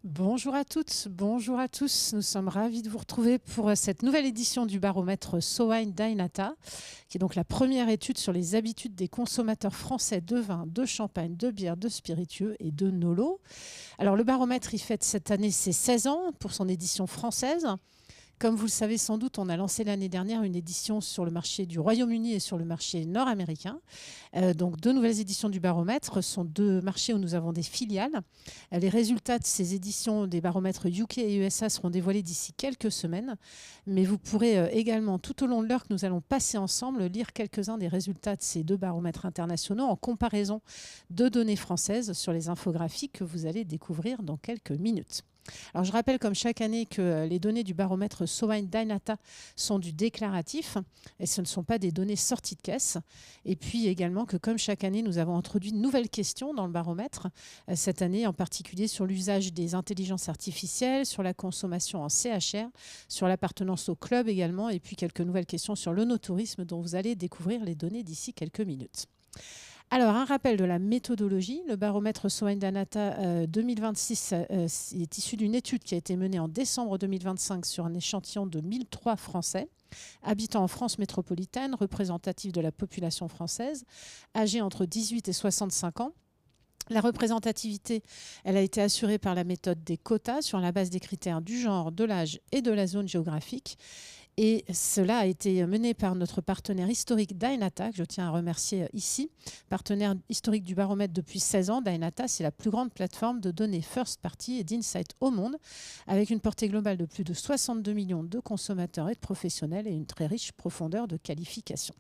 Bonjour à toutes, bonjour à tous. Nous sommes ravis de vous retrouver pour cette nouvelle édition du baromètre SoWine Dainata, qui est donc la première étude sur les habitudes des consommateurs français de vin, de champagne, de bière, de spiritueux et de nolo. Alors le baromètre, il fête cette année ses 16 ans pour son édition française. Comme vous le savez sans doute, on a lancé l'année dernière une édition sur le marché du Royaume-Uni et sur le marché nord-américain. Donc deux nouvelles éditions du baromètre. Ce sont deux marchés où nous avons des filiales. Les résultats de ces éditions des baromètres UK et USA seront dévoilés d'ici quelques semaines. Mais vous pourrez également, tout au long de l'heure que nous allons passer ensemble, lire quelques-uns des résultats de ces deux baromètres internationaux en comparaison de données françaises sur les infographies que vous allez découvrir dans quelques minutes. Alors je rappelle comme chaque année que les données du baromètre SoWine Dainata sont du déclaratif et ce ne sont pas des données sorties de caisse. Et puis également que comme chaque année, nous avons introduit de nouvelles questions dans le baromètre. Cette année en particulier sur l'usage des intelligences artificielles, sur la consommation en CHR, sur l'appartenance au club également et puis quelques nouvelles questions sur l'œnotourisme dont vous allez découvrir les données d'ici quelques minutes. Alors, un rappel de la méthodologie. Le baromètre SoWine Dainata 2026 est issu d'une étude qui a été menée en décembre 2025 sur un échantillon de 1003 Français habitant en France métropolitaine, représentatifs de la population française, âgés entre 18 et 65 ans. La représentativité, elle a été assurée par la méthode des quotas sur la base des critères du genre, de l'âge et de la zone géographique. Et cela a été mené par notre partenaire historique Dainata, que je tiens à remercier ici, partenaire historique du baromètre depuis 16 ans. Dainata, c'est la plus grande plateforme de données first party et d'insight au monde, avec une portée globale de plus de 62 millions de consommateurs et de professionnels et une très riche profondeur de qualification.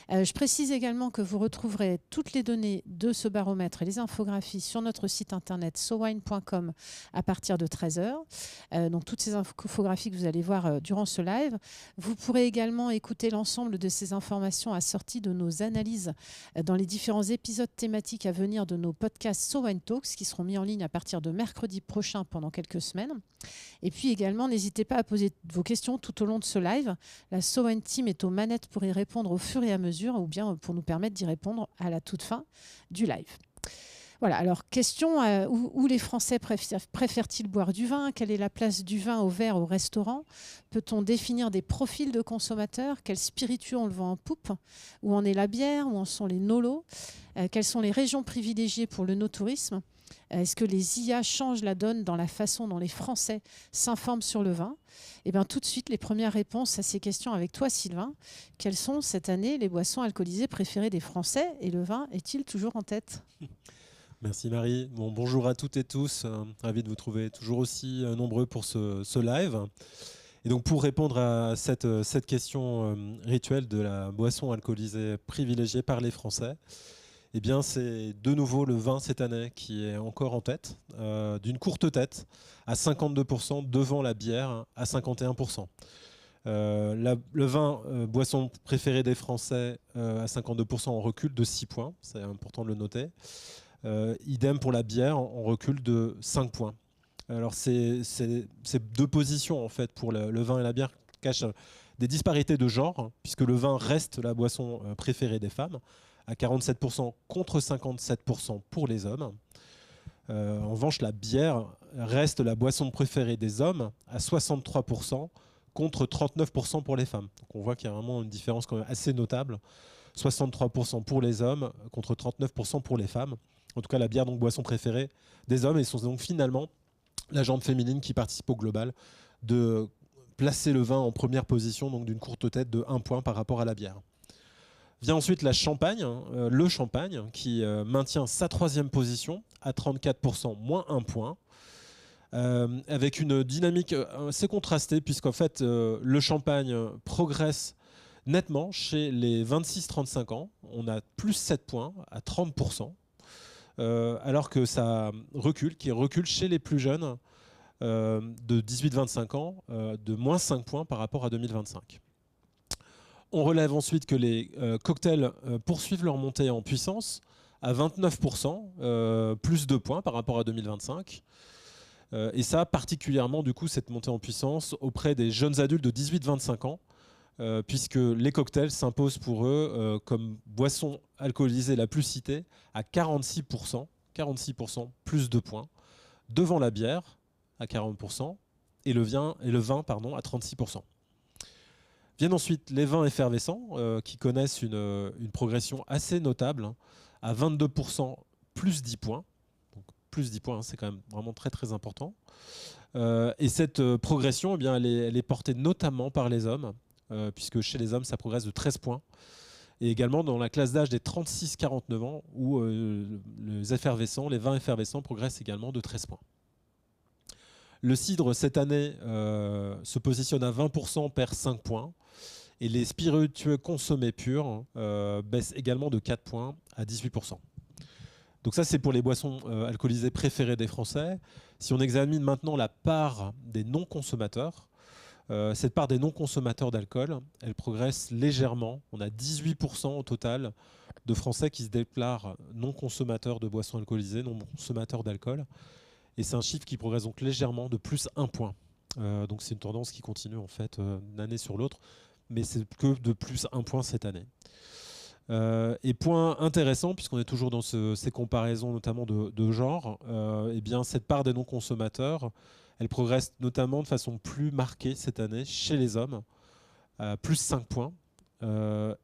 Je précise également que vous retrouverez toutes les données de ce baromètre et les infographies sur notre site internet sowine.com à partir de 13h. Donc toutes ces infographies que vous allez voir durant ce live. Vous pourrez également écouter l'ensemble de ces informations assorties de nos analyses dans les différents épisodes thématiques à venir de nos podcasts SoWine Talks qui seront mis en ligne à partir de mercredi prochain pendant quelques semaines. Et puis également, n'hésitez pas à poser vos questions tout au long de ce live. La SoWine Team est aux manettes pour y répondre au fur et à mesure ou bien pour nous permettre d'y répondre à la toute fin du live. Voilà, alors question, où les Français préfèrent-ils boire du vin? Quelle est la place du vin au verre au restaurant? Peut-on définir des profils de consommateurs? Quels spiritueux on le vend en poupe? Où en est la bière? Où en sont les nolos? Quelles sont les régions privilégiées pour le no-tourisme? Est-ce que les IA changent la donne dans la façon dont les Français s'informent sur le vin? Eh bien, tout de suite, les premières réponses à ces questions avec toi, Sylvain. Quelles sont cette année les boissons alcoolisées préférées des Français et le vin est-il toujours en tête? Merci Marie. Bonjour à toutes et tous. Ravi de vous trouver toujours aussi nombreux pour ce live. Et donc pour répondre à cette question rituelle de la boisson alcoolisée privilégiée par les Français, eh bien c'est de nouveau le vin cette année qui est encore en tête, d'une courte tête à 52% devant la bière à 51%. Le vin, boisson préférée des Français à 52% en recul de 6 points, c'est important de le noter. Idem pour la bière, en recul de 5 points. Alors ces deux positions en fait pour le vin et la bière cachent des disparités de genre, hein, puisque le vin reste la boisson préférée des femmes, à 47% contre 57% pour les hommes. En revanche, la bière reste la boisson préférée des hommes, à 63% contre 39% pour les femmes. Donc on voit qu'il y a vraiment une différence quand même assez notable. 63% pour les hommes contre 39% pour les femmes. En tout cas, la bière, donc boisson préférée des hommes, et sont donc finalement la jambe féminine qui participe au global de placer le vin en première position, donc d'une courte tête de 1 point par rapport à la bière. Vient ensuite la champagne, le champagne, qui maintient sa 3e position à 34%, moins 1 point. Avec une dynamique assez contrastée, puisqu'en fait, le champagne progresse nettement chez les 26-35 ans. On a plus 7 points à 30%. Alors que ça recule chez les plus jeunes de 18-25 ans de moins 5 points par rapport à 2025. On relève ensuite que les cocktails poursuivent leur montée en puissance à 29%, plus 2 points par rapport à 2025. Et ça, particulièrement, du coup, cette montée en puissance auprès des jeunes adultes de 18-25 ans, puisque les cocktails s'imposent pour eux comme boisson alcoolisée la plus citée à 46%, plus 2 points, devant la bière à 40% et le vin à 36%. Viennent ensuite les vins effervescents qui connaissent une progression assez notable à 22% plus 10 points. Donc plus 10 points, c'est quand même vraiment très très important. Et cette progression, eh bien, elle est portée notamment par les hommes, puisque chez les hommes, ça progresse de 13 points. Et également dans la classe d'âge des 36-49 ans, où les vins effervescents progressent également de 13 points. Le cidre, cette année, se positionne à 20%, perd 5 points. Et les spiritueux consommés purs baissent également de 4 points à 18%. Donc ça, c'est pour les boissons alcoolisées préférées des Français. Si on examine maintenant la part des non-consommateurs, cette part des non-consommateurs d'alcool, elle progresse légèrement. On a 18% au total de Français qui se déclarent non-consommateurs de boissons alcoolisées, non-consommateurs d'alcool. Et c'est un chiffre qui progresse donc légèrement de plus 1 point. Donc c'est une tendance qui continue en fait d'une année sur l'autre, mais c'est que de plus 1 point cette année. Et point intéressant, puisqu'on est toujours dans ces comparaisons notamment de genre, eh bien cette part des non-consommateurs, elle progresse notamment de façon plus marquée cette année chez les hommes, plus 5 points.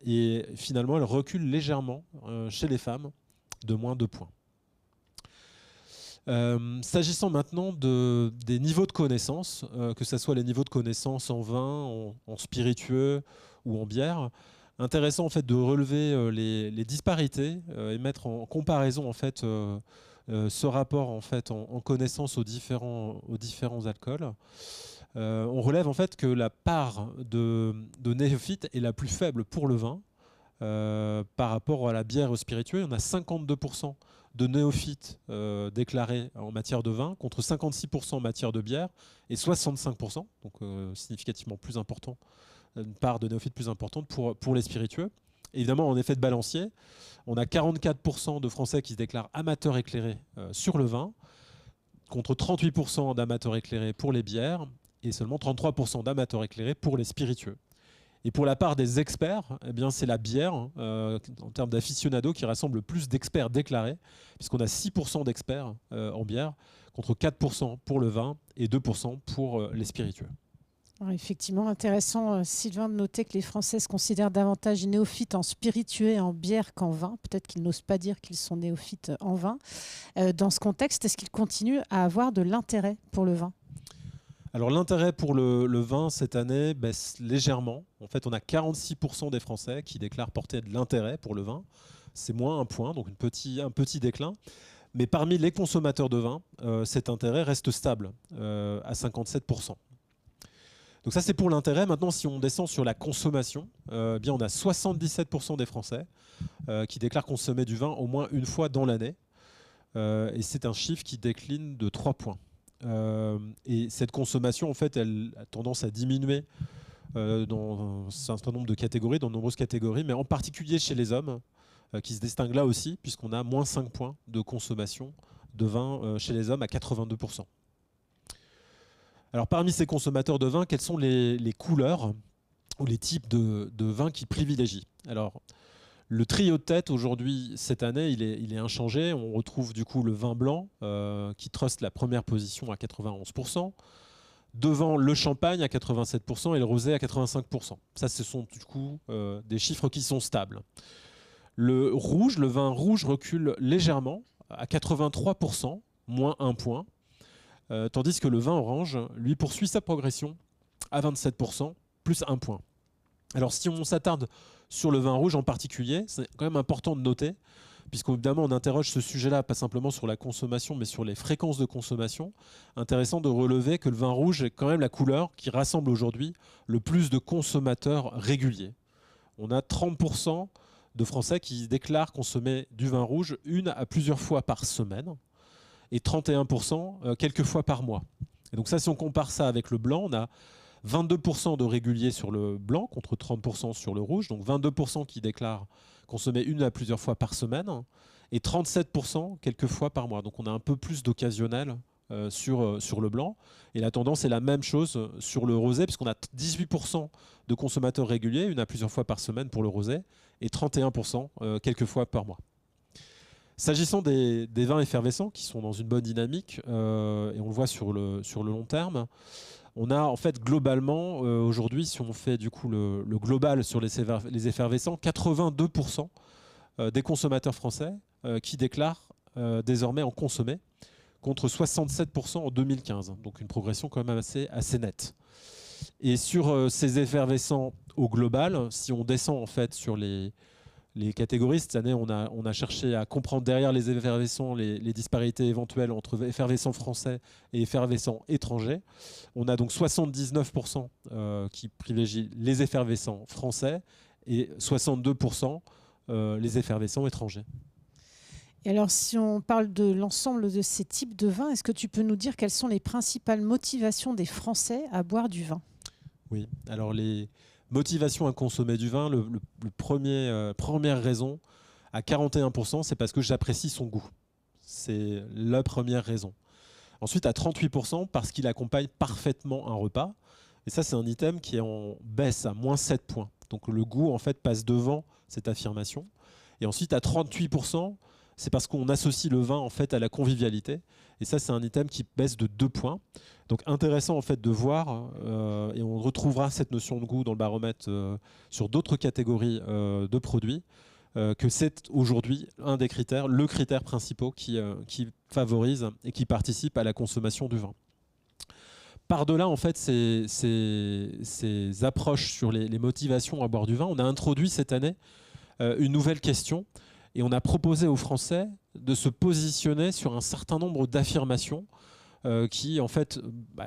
Et finalement, elle recule légèrement chez les femmes, de moins 2 points. S'agissant maintenant des niveaux de connaissance, que ce soit les niveaux de connaissance en vin, en spiritueux ou en bière, intéressant en fait de relever les disparités et mettre en comparaison en fait ce rapport en fait en connaissance aux différents alcools. On relève en fait que la part de néophytes est la plus faible pour le vin par rapport à la bière et au spiritueux. On a 52% de néophytes déclarés en matière de vin contre 56% en matière de bière et 65%, donc significativement plus important, une part de néophytes plus importante pour les spiritueux. Évidemment, en effet de balancier, on a 44% de Français qui se déclarent amateurs éclairés sur le vin, contre 38% d'amateurs éclairés pour les bières et seulement 33% d'amateurs éclairés pour les spiritueux. Et pour la part des experts, eh bien, c'est la bière, en termes d'aficionados, qui rassemble le plus d'experts déclarés, puisqu'on a 6% d'experts en bière, contre 4% pour le vin et 2% pour les spiritueux. Alors effectivement, intéressant, Sylvain, de noter que les Français se considèrent davantage néophytes en spiritueux et en bière qu'en vin. Peut-être qu'ils n'osent pas dire qu'ils sont néophytes en vin. Dans ce contexte, est-ce qu'ils continuent à avoir de l'intérêt pour le vin ? Alors l'intérêt pour le vin cette année baisse légèrement. En fait, on a 46% des Français qui déclarent porter de l'intérêt pour le vin. C'est moins 1 point, donc un petit déclin. Mais parmi les consommateurs de vin, cet intérêt reste stable à 57%. Donc ça, c'est pour l'intérêt. Maintenant, si on descend sur la consommation, bien, on a 77% des Français qui déclarent consommer du vin au moins une fois dans l'année. Et c'est un chiffre qui décline de 3 points. Et cette consommation, en fait, elle a tendance à diminuer dans un certain nombre de catégories, dans de nombreuses catégories, mais en particulier chez les hommes, qui se distinguent là aussi, puisqu'on a moins 5 points de consommation de vin chez les hommes à 82%. Alors parmi ces consommateurs de vin, quelles sont les couleurs ou les types de vins qu'ils privilégient ? Alors, le trio de tête aujourd'hui, cette année, il est inchangé. On retrouve du coup le vin blanc qui truste la première position à 91%. Devant le champagne à 87% et le rosé à 85%. Ça, ce sont du coup des chiffres qui sont stables. Le vin rouge recule légèrement à 83%, moins 1 point. Tandis que le vin orange, lui, poursuit sa progression à 27%, plus 1 point. Alors si on s'attarde sur le vin rouge en particulier, c'est quand même important de noter, puisqu'évidemment on interroge ce sujet-là, pas simplement sur la consommation, mais sur les fréquences de consommation. Intéressant de relever que le vin rouge est quand même la couleur qui rassemble aujourd'hui le plus de consommateurs réguliers. On a 30% de Français qui déclarent consommer du vin rouge une à plusieurs fois par semaine, et 31% quelques fois par mois. Et donc ça, si on compare ça avec le blanc, on a 22% de réguliers sur le blanc contre 30% sur le rouge, donc 22% qui déclarent consommer une à plusieurs fois par semaine et 37% quelques fois par mois. Donc on a un peu plus d'occasionnel sur le blanc. Et la tendance est la même chose sur le rosé, puisqu'on a 18% de consommateurs réguliers, une à plusieurs fois par semaine pour le rosé, et 31% quelques fois par mois. S'agissant des vins effervescents qui sont dans une bonne dynamique, et on le voit sur le long terme, on a en fait globalement, aujourd'hui, si on fait du coup le global sur les effervescents, 82% des consommateurs français qui déclarent désormais en consommer, contre 67% en 2015. Donc une progression quand même assez nette. Et sur ces effervescents au global, si on descend en fait sur les catégories, cette année on a cherché à comprendre derrière les effervescents les disparités éventuelles entre effervescents français et effervescents étrangers. On a donc 79% qui privilégient les effervescents français et 62% les effervescents étrangers. Et alors, si on parle de l'ensemble de ces types de vins, est-ce que tu peux nous dire quelles sont les principales motivations des Français à boire du vin ? Oui, alors les motivations à consommer du vin, première raison, à 41%, c'est parce que j'apprécie son goût. C'est la première raison. Ensuite, à 38%, parce qu'il accompagne parfaitement un repas. Et ça, c'est un item qui est en baisse à moins 7 points. Donc le goût, en fait, passe devant cette affirmation. Et ensuite, à 38%, c'est parce qu'on associe le vin en fait à la convivialité. Et ça, c'est un item qui baisse de 2 points. Donc intéressant en fait de voir, et on retrouvera cette notion de goût dans le baromètre sur d'autres catégories de produits, que c'est aujourd'hui un des critères, le critère principal qui favorise et qui participe à la consommation du vin. Par-delà en fait ces approches sur les motivations à boire du vin, on a introduit cette année une nouvelle question. Et on a proposé aux Français de se positionner sur un certain nombre d'affirmations qui en fait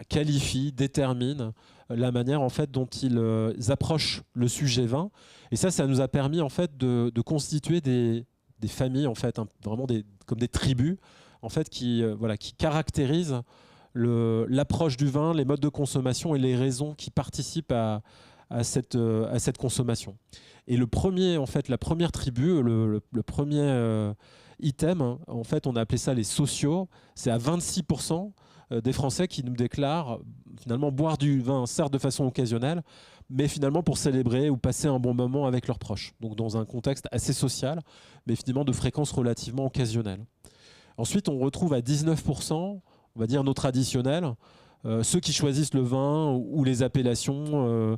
qualifient, déterminent la manière en fait dont ils approchent le sujet vin. Et ça nous a permis en fait de constituer des familles en fait, vraiment comme des tribus en fait qui caractérisent l'approche du vin, les modes de consommation et les raisons qui participent à cette consommation. Et la première tribu, le premier item, en fait, on a appelé ça les sociaux. C'est à 26% des Français qui nous déclarent finalement boire du vin, certes de façon occasionnelle, mais finalement pour célébrer ou passer un bon moment avec leurs proches. Donc dans un contexte assez social, mais finalement de fréquence relativement occasionnelle. Ensuite, on retrouve à 19%, on va dire nos traditionnels, ceux qui choisissent le vin ou les appellations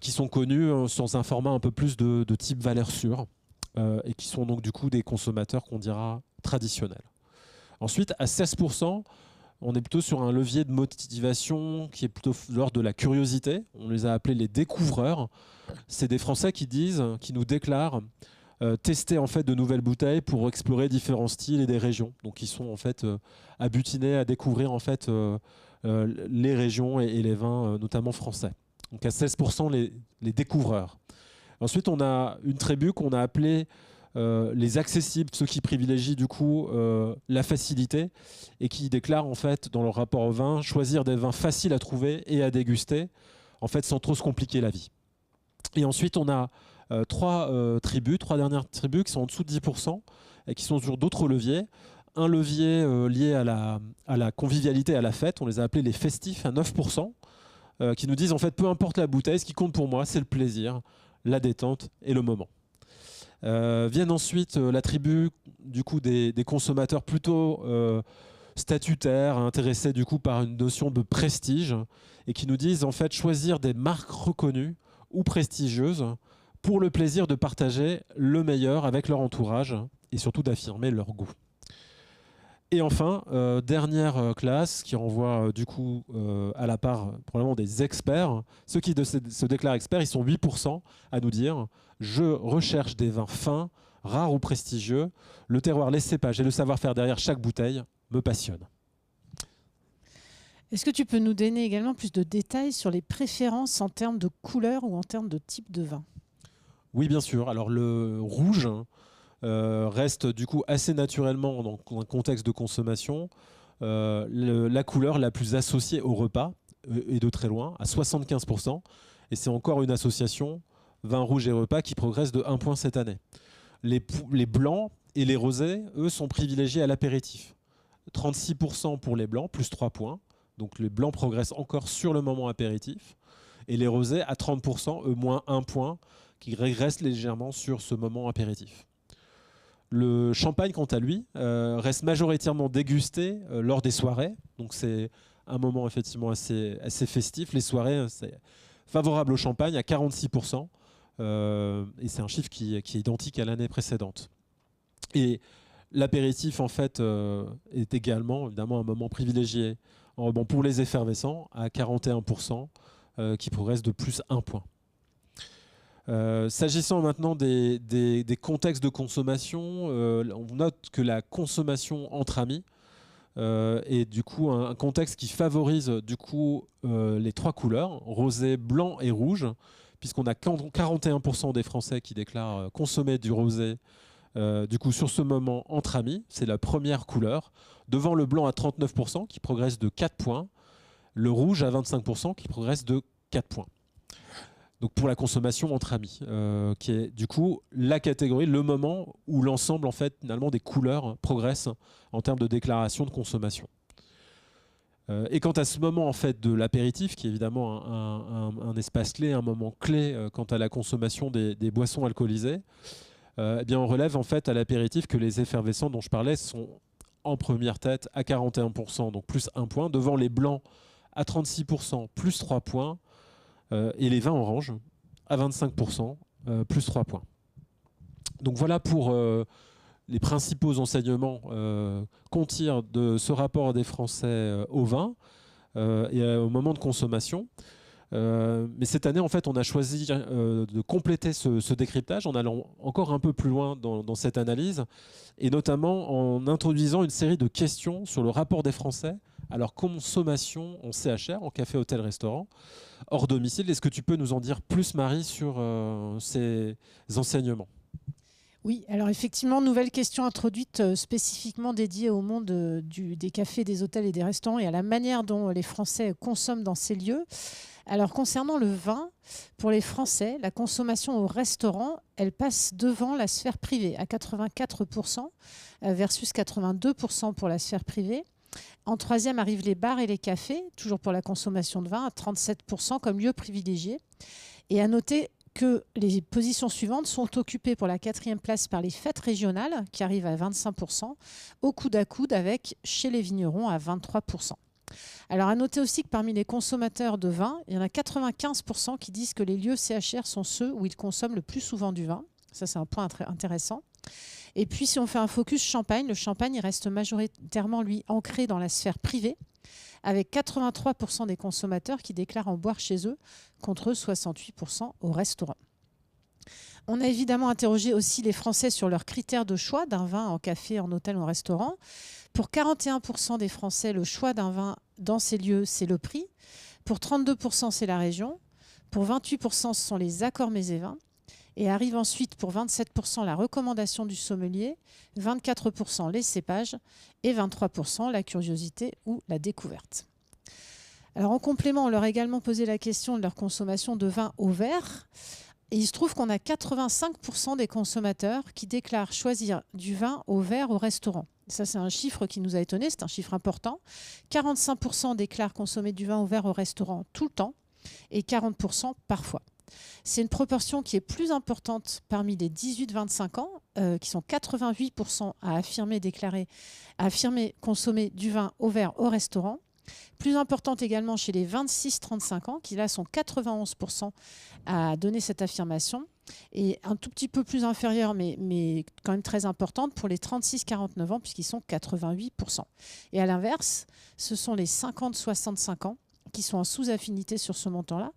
qui sont connus dans un format un peu plus de type valeur sûre et qui sont donc du coup des consommateurs qu'on dira traditionnels. Ensuite, à 16%, on est plutôt sur un levier de motivation qui est plutôt l'ordre de la curiosité. On les a appelés les découvreurs. C'est des Français qui nous déclarent tester en fait de nouvelles bouteilles pour explorer différents styles et des régions. Donc ils sont en fait abutinés à découvrir en fait les régions et les vins notamment français. Donc à 16% les découvreurs. Ensuite, on a une tribu qu'on a appelée les accessibles, ceux qui privilégient du coup la facilité et qui déclarent en fait dans leur rapport au vin choisir des vins faciles à trouver et à déguster en fait sans trop se compliquer la vie. Et ensuite, on a trois dernières tribus qui sont en dessous de 10% et qui sont sur d'autres leviers. Un levier lié à la convivialité, à la fête, on les a appelés les festifs à 9%. Qui nous disent en fait peu importe la bouteille, ce qui compte pour moi c'est le plaisir, la détente et le moment. Viennent ensuite la tribu du coup des consommateurs plutôt statutaires, intéressés du coup par une notion de prestige et qui nous disent en fait choisir des marques reconnues ou prestigieuses pour le plaisir de partager le meilleur avec leur entourage et surtout d'affirmer leur goût. Et enfin, dernière classe qui renvoie du coup à la part probablement des experts. Ceux qui se déclarent experts, ils sont 8% à nous dire « Je recherche des vins fins, rares ou prestigieux. Le terroir, les cépages et le savoir-faire derrière chaque bouteille me passionnent. » Est-ce que tu peux nous donner également plus de détails sur les préférences en termes de couleur ou en termes de type de vin ? Oui, bien sûr. Alors le rouge reste du coup assez naturellement dans un contexte de consommation la couleur la plus associée au repas et de très loin, à 75%. Et c'est encore une association vin rouge et repas qui progresse de 1 point cette année. Les blancs et les rosés, eux, sont privilégiés à l'apéritif. 36% pour les blancs, plus 3 points. Donc les blancs progressent encore sur le moment apéritif. Et les rosés à 30%, eux, moins 1 point, qui régressent légèrement sur ce moment apéritif. Le champagne, quant à lui, reste majoritairement dégusté lors des soirées. Donc c'est un moment effectivement assez festif. Les soirées, c'est favorable au champagne à 46%. Et c'est un chiffre qui est identique à l'année précédente. Et l'apéritif, en fait, est également, évidemment, un moment privilégié pour les effervescents à 41%, qui progresse de plus 1 point. S'agissant maintenant des contextes de consommation, on note que la consommation entre amis est du coup un contexte qui favorise du coup les 3 couleurs, rosé, blanc et rouge, puisqu'on a 41% des Français qui déclarent consommer du rosé du coup sur ce moment entre amis. C'est la première couleur, devant le blanc à 39% qui progresse de 4 points, le rouge à 25% qui progresse de 4 points. Donc pour la consommation entre amis, qui est du coup la catégorie, le moment où l'ensemble en fait finalement des couleurs progressent en termes de déclaration de consommation. Et quant à ce moment en fait de l'apéritif, qui est évidemment un espace clé, un moment clé quant à la consommation des boissons alcoolisées, eh bien on relève en fait à l'apéritif que les effervescents dont je parlais sont en première tête à 41%, donc plus 1 point, devant les blancs à 36%, plus 3 points, et les vins oranges à 25%, plus 3 points. Donc voilà pour les principaux enseignements qu'on tire de ce rapport des Français au vin et au moment de consommation. Mais cette année, en fait, on a choisi de compléter ce décryptage en allant encore un peu plus loin dans cette analyse, et notamment en introduisant une série de questions sur le rapport des Français à leur consommation en CHR, en café, hôtel, restaurant, hors domicile. Est-ce que tu peux nous en dire plus, Marie, sur ces enseignements ? Oui, alors effectivement, nouvelle question introduite spécifiquement dédiée au monde des cafés, des hôtels et des restaurants et à la manière dont les Français consomment dans ces lieux. Alors concernant le vin, pour les Français, la consommation au restaurant, elle passe devant la sphère privée à 84% versus 82% pour la sphère privée. En troisième arrivent les bars et les cafés, toujours pour la consommation de vin, à 37% comme lieu privilégié. Et à noter que les positions suivantes sont occupées pour la 4e place par les fêtes régionales, qui arrivent à 25%, au coude à coude avec chez les vignerons à 23%. Alors à noter aussi que parmi les consommateurs de vin, il y en a 95% qui disent que les lieux CHR sont ceux où ils consomment le plus souvent du vin. Ça, c'est un point intéressant. Et puis, si on fait un focus champagne, le champagne il reste majoritairement, lui, ancré dans la sphère privée, avec 83% des consommateurs qui déclarent en boire chez eux, contre 68% au restaurant. On a évidemment interrogé aussi les Français sur leurs critères de choix d'un vin en café, en hôtel ou en restaurant. Pour 41% des Français, le choix d'un vin dans ces lieux, c'est le prix. Pour 32%, c'est la région. Pour 28%, ce sont les accords mets et vins. Et arrive ensuite pour 27% la recommandation du sommelier, 24% les cépages et 23% la curiosité ou la découverte. Alors en complément, on leur a également posé la question de leur consommation de vin au verre. Et il se trouve qu'on a 85% des consommateurs qui déclarent choisir du vin au verre au restaurant. Ça, c'est un chiffre qui nous a étonnés, c'est un chiffre important. 45% déclarent consommer du vin au verre au restaurant tout le temps et 40% parfois. C'est une proportion qui est plus importante parmi les 18-25 ans, qui sont 88% à affirmer consommer du vin au verre au restaurant. Plus importante également chez les 26-35 ans, qui là sont 91% à donner cette affirmation. Et un tout petit peu plus inférieure, mais quand même très importante, pour les 36-49 ans, puisqu'ils sont 88%. Et à l'inverse, ce sont les 50-65 ans qui sont en sous-affinité sur ce montant-là.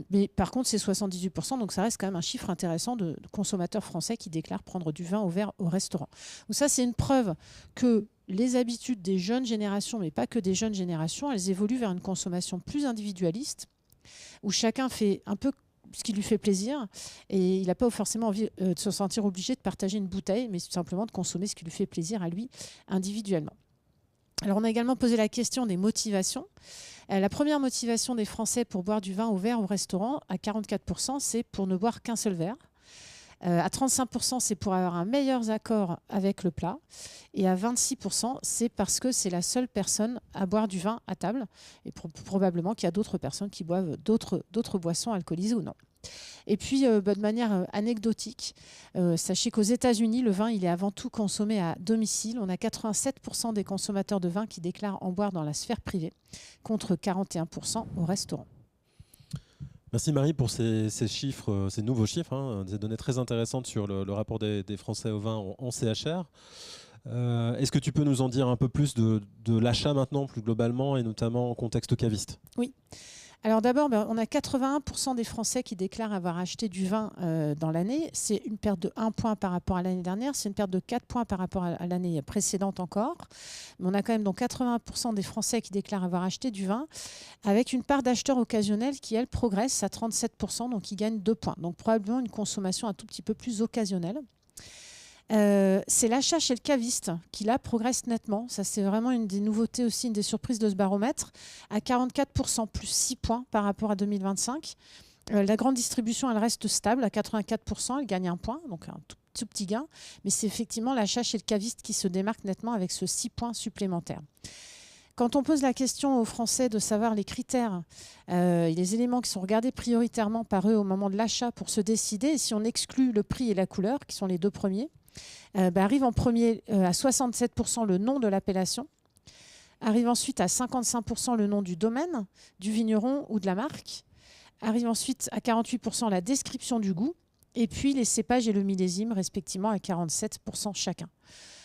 Mais par contre, c'est 78%, donc ça reste quand même un chiffre intéressant de consommateurs français qui déclarent prendre du vin au verre au restaurant. Donc ça, c'est une preuve que les habitudes des jeunes générations, mais pas que des jeunes générations, elles évoluent vers une consommation plus individualiste, où chacun fait un peu ce qui lui fait plaisir, et il n'a pas forcément envie de se sentir obligé de partager une bouteille, mais simplement de consommer ce qui lui fait plaisir à lui individuellement. Alors on a également posé la question des motivations. La première motivation des Français pour boire du vin au verre au restaurant, à 44%, c'est pour ne boire qu'un seul verre. À 35%, c'est pour avoir un meilleur accord avec le plat. Et à 26%, c'est parce que c'est la seule personne à boire du vin à table. Et probablement qu'il y a d'autres personnes qui boivent d'autres boissons alcoolisées ou non. Et puis, de manière anecdotique, sachez qu'aux États-Unis, le vin, il est avant tout consommé à domicile. On a 87% des consommateurs de vin qui déclarent en boire dans la sphère privée, contre 41% au restaurant. Merci Marie pour ces chiffres, ces nouveaux chiffres, hein, des données très intéressantes sur le rapport des Français au vin en CHR. Est-ce que tu peux nous en dire un peu plus de l'achat maintenant, plus globalement, et notamment en contexte caviste? Oui. Alors d'abord, on a 81% des Français qui déclarent avoir acheté du vin dans l'année. C'est une perte de 1 point par rapport à l'année dernière. C'est une perte de 4 points par rapport à l'année précédente encore. Mais on a quand même donc 80% des Français qui déclarent avoir acheté du vin, avec une part d'acheteurs occasionnels qui, elle, progresse à 37%, donc qui gagne 2 points. Donc probablement une consommation un tout petit peu plus occasionnelle. C'est l'achat chez le caviste qui là progresse nettement. Ça, c'est vraiment une des nouveautés aussi, une des surprises de ce baromètre, à 44%, plus 6 points par rapport à 2025. La grande distribution, elle reste stable à 84%, elle gagne 1 point, donc un tout petit gain. Mais c'est effectivement l'achat chez le caviste qui se démarque nettement avec ce 6 points supplémentaires. Quand on pose la question aux Français de savoir les critères et les éléments qui sont regardés prioritairement par eux au moment de l'achat pour se décider, et si on exclut le prix et la couleur, qui sont les deux premiers, arrive en premier à 67% le nom de l'appellation, arrive ensuite à 55% le nom du domaine, du vigneron ou de la marque, arrive ensuite à 48% la description du goût, et puis les cépages et le millésime respectivement à 47% chacun.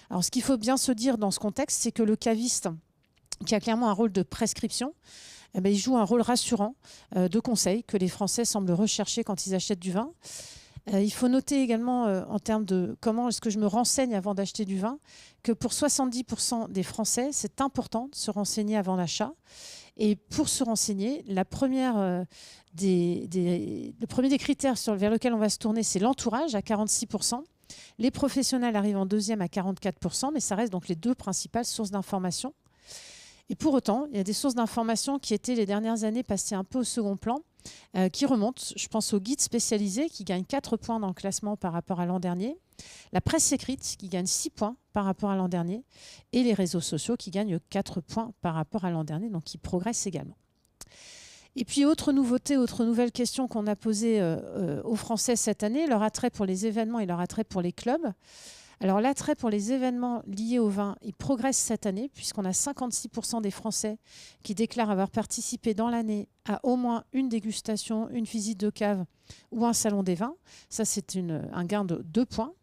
Alors ce qu'il faut bien se dire dans ce contexte, c'est que le caviste, qui a clairement un rôle de prescription, il joue un rôle rassurant de conseil que les Français semblent rechercher quand ils achètent du vin. Il faut noter également, en termes de comment est-ce que je me renseigne avant d'acheter du vin, que pour 70% des Français, c'est important de se renseigner avant l'achat. Et pour se renseigner, le premier des critères vers lequel on va se tourner, c'est l'entourage à 46%. Les professionnels arrivent en deuxième à 44%, mais ça reste donc les deux principales sources d'information. Et pour autant, il y a des sources d'information qui étaient les dernières années passées un peu au second plan, qui remontent. Je pense au guide spécialisé qui gagne 4 points dans le classement par rapport à l'an dernier, la presse écrite qui gagne 6 points par rapport à l'an dernier, et les réseaux sociaux qui gagnent 4 points par rapport à l'an dernier, donc qui progressent également. Et puis, autre nouveauté, autre nouvelle question qu'on a posée aux Français cette année, leur attrait pour les événements et leur attrait pour les clubs. Alors l'attrait pour les événements liés au vin, il progresse cette année puisqu'on a 56% des Français qui déclarent avoir participé dans l'année à au moins une dégustation, une visite de cave ou un salon des vins. Ça, c'est un gain de 2 points.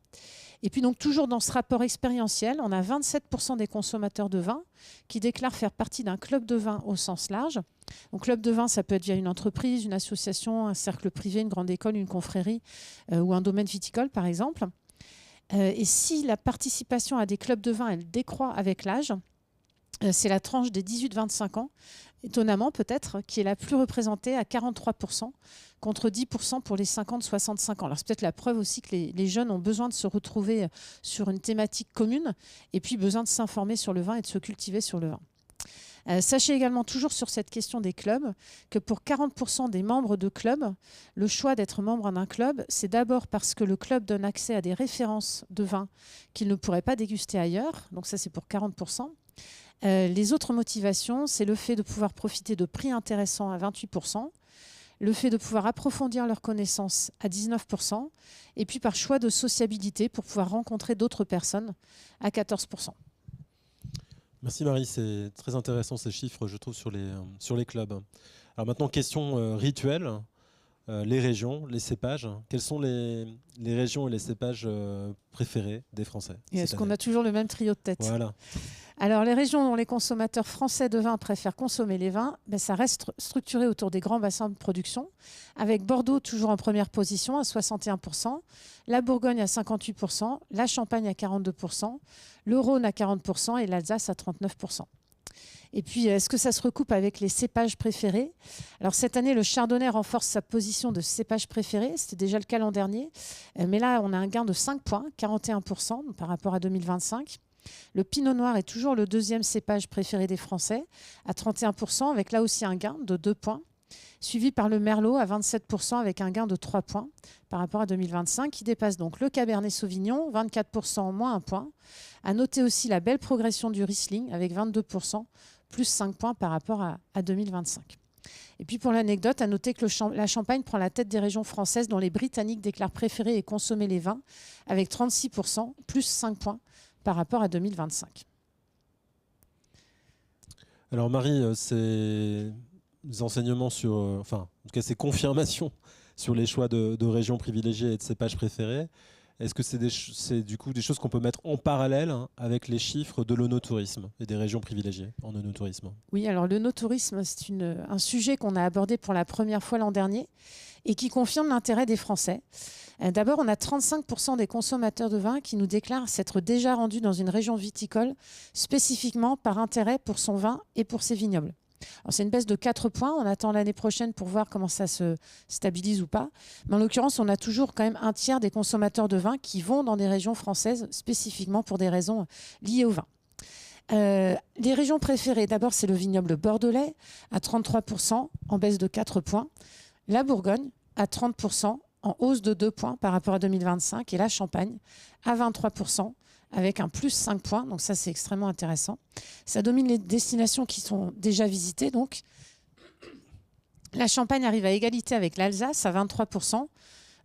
Et puis donc toujours dans ce rapport expérientiel, on a 27% des consommateurs de vin qui déclarent faire partie d'un club de vin au sens large. Donc club de vin, ça peut être via une entreprise, une association, un cercle privé, une grande école, une confrérie ou un domaine viticole par exemple. Et si la participation à des clubs de vin, elle décroît avec l'âge, c'est la tranche des 18-25 ans, étonnamment peut-être, qui est la plus représentée à 43%, contre 10% pour les 50-65 ans. Alors c'est peut-être la preuve aussi que les jeunes ont besoin de se retrouver sur une thématique commune et puis besoin de s'informer sur le vin et de se cultiver sur le vin. Sachez également, toujours sur cette question des clubs, que pour 40% des membres de clubs, le choix d'être membre d'un club, c'est d'abord parce que le club donne accès à des références de vin qu'ils ne pourraient pas déguster ailleurs. Donc ça, c'est pour 40%. Les autres motivations, c'est le fait de pouvoir profiter de prix intéressants à 28%, le fait de pouvoir approfondir leurs connaissances à 19%, et puis par choix de sociabilité pour pouvoir rencontrer d'autres personnes à 14%. Merci Marie, c'est très intéressant ces chiffres, je trouve, sur les clubs. Alors maintenant, question rituelle, les régions, les cépages. Quelles sont les régions et les cépages préférés des Français? Et est-ce qu'on a toujours le même trio de tête? Voilà. Alors, les régions dont les consommateurs français de vin préfèrent consommer les vins, ça reste structuré autour des grands bassins de production, avec Bordeaux toujours en première position à 61%, la Bourgogne à 58%, la Champagne à 42%, le Rhône à 40% et l'Alsace à 39%. Et puis, est-ce que ça se recoupe avec les cépages préférés? Alors, cette année, le Chardonnay renforce sa position de cépage préféré. C'était déjà le cas l'an dernier. Mais là, on a un gain de 5 points, 41% par rapport à 2025. Le Pinot Noir est toujours le deuxième cépage préféré des Français, à 31%, avec là aussi un gain de 2 points. Suivi par le Merlot à 27%, avec un gain de 3 points par rapport à 2025, qui dépasse donc le Cabernet Sauvignon, 24%, moins 1 point. À noter aussi la belle progression du Riesling, avec 22%, plus 5 points par rapport à 2025. Et puis pour l'anecdote, à noter que la Champagne prend la tête des régions françaises dont les Britanniques déclarent préférer et consommer les vins, avec 36%, plus 5 points par rapport à 2025. Alors Marie, ces enseignements sur, enfin, en tout cas ces confirmations sur les choix de régions privilégiées et de cépages préférés, est-ce que c'est du coup des choses qu'on peut mettre en parallèle avec les chiffres de l'œnotourisme et des régions privilégiées en œnotourisme? Oui, alors l'œnotourisme, c'est un sujet qu'on a abordé pour la première fois l'an dernier et qui confirme l'intérêt des Français. D'abord, on a 35% des consommateurs de vin qui nous déclarent s'être déjà rendus dans une région viticole spécifiquement par intérêt pour son vin et pour ses vignobles. C'est une baisse de 4 points. On attend l'année prochaine pour voir comment ça se stabilise ou pas. Mais en l'occurrence, on a toujours quand même un tiers des consommateurs de vin qui vont dans des régions françaises spécifiquement pour des raisons liées au vin. Les régions préférées, d'abord, c'est le vignoble bordelais à 33% en baisse de 4 points. La Bourgogne à 30% en hausse de 2 points par rapport à 2025. Et la Champagne à 23%. Avec un plus 5 points, donc ça c'est extrêmement intéressant. Ça domine les destinations qui sont déjà visitées. Donc. La Champagne arrive à égalité avec l'Alsace à 23%,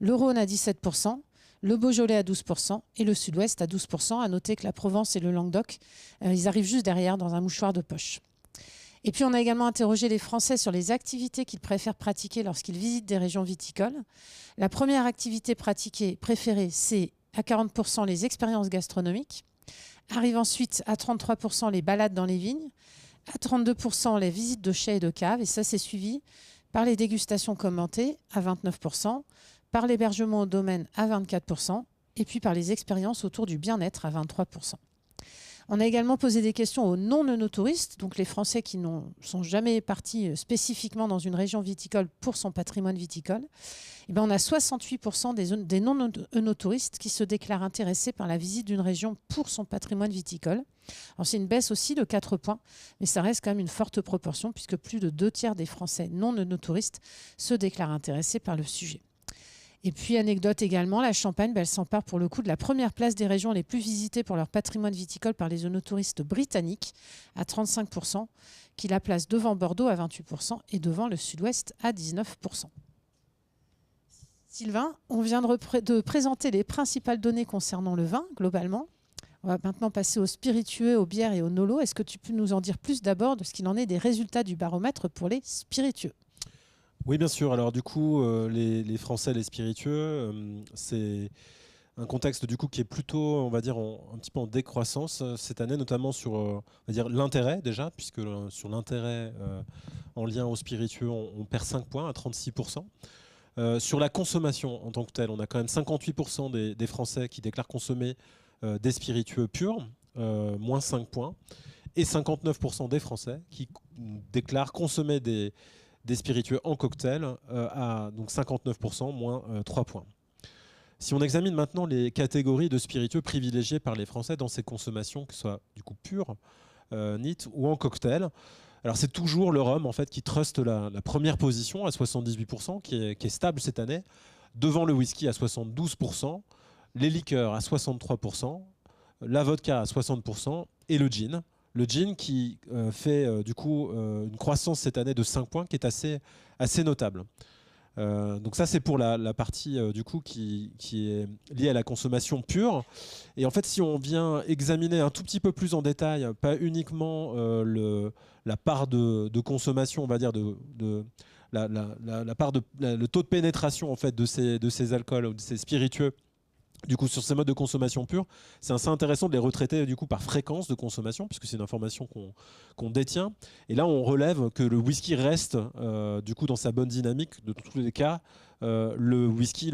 le Rhône à 17%, le Beaujolais à 12% et le Sud-Ouest à 12%. À noter que la Provence et le Languedoc, ils arrivent juste derrière dans un mouchoir de poche. Et puis on a également interrogé les Français sur les activités qu'ils préfèrent pratiquer lorsqu'ils visitent des régions viticoles. La première activité préférée, c'est à 40% les expériences gastronomiques. Arrive ensuite à 33% les balades dans les vignes, à 32% les visites de chais et de caves, et ça c'est suivi par les dégustations commentées à 29%, par l'hébergement au domaine à 24%, et puis par les expériences autour du bien-être à 23%. On a également posé des questions aux non-œnotouristes, donc les Français qui ne sont jamais partis spécifiquement dans une région viticole pour son patrimoine viticole. Et on a 68% des non-œnotouristes qui se déclarent intéressés par la visite d'une région pour son patrimoine viticole. C'est une baisse aussi de 4 points, mais ça reste quand même une forte proportion puisque plus de 2/3 des Français non-œnotouristes se déclarent intéressés par le sujet. Et puis, anecdote également, la Champagne, elle s'empare pour le coup de la première place des régions les plus visitées pour leur patrimoine viticole par les œnotouristes britanniques à 35%, qui la place devant Bordeaux à 28% et devant le Sud-Ouest à 19%. Sylvain, on vient de présenter les principales données concernant le vin, globalement. On va maintenant passer aux spiritueux, aux bières et aux nolos. Est-ce que tu peux nous en dire plus d'abord de ce qu'il en est des résultats du baromètre pour les spiritueux ? Oui, bien sûr. Alors du coup, les Français, les spiritueux, c'est un contexte du coup qui est plutôt, on va dire, un petit peu en décroissance cette année, notamment sur, on va dire, l'intérêt déjà, puisque sur l'intérêt en lien aux spiritueux, on perd 5 points à 36%. Sur la consommation en tant que telle, on a quand même 58% des Français qui déclarent consommer des spiritueux purs, moins 5 points, et 59% des Français qui déclarent consommer des spiritueux en cocktail, à donc 59%, moins 3 points. Si on examine maintenant les catégories de spiritueux privilégiés par les Français dans ces consommations, que ce soit du coup pur, neat ou en cocktail, alors c'est toujours le rhum en fait, qui truste la première position à 78%, qui est stable cette année, devant le whisky à 72%, les liqueurs à 63%, la vodka à 60% et le gin. Le gin qui fait du coup une croissance cette année de 5 points qui est assez notable. Donc ça c'est pour la partie du coup qui est liée à la consommation pure. Et en fait si on vient examiner un tout petit peu plus en détail, pas uniquement la part de consommation, on va dire la part le taux de pénétration en fait de ces alcools ou de ces spiritueux. Du coup, sur ces modes de consommation pure, c'est assez intéressant de les retraiter du coup, par fréquence de consommation, puisque c'est une information qu'on détient. Et là, on relève que le whisky reste du coup, dans sa bonne dynamique. De tous les cas, le whisky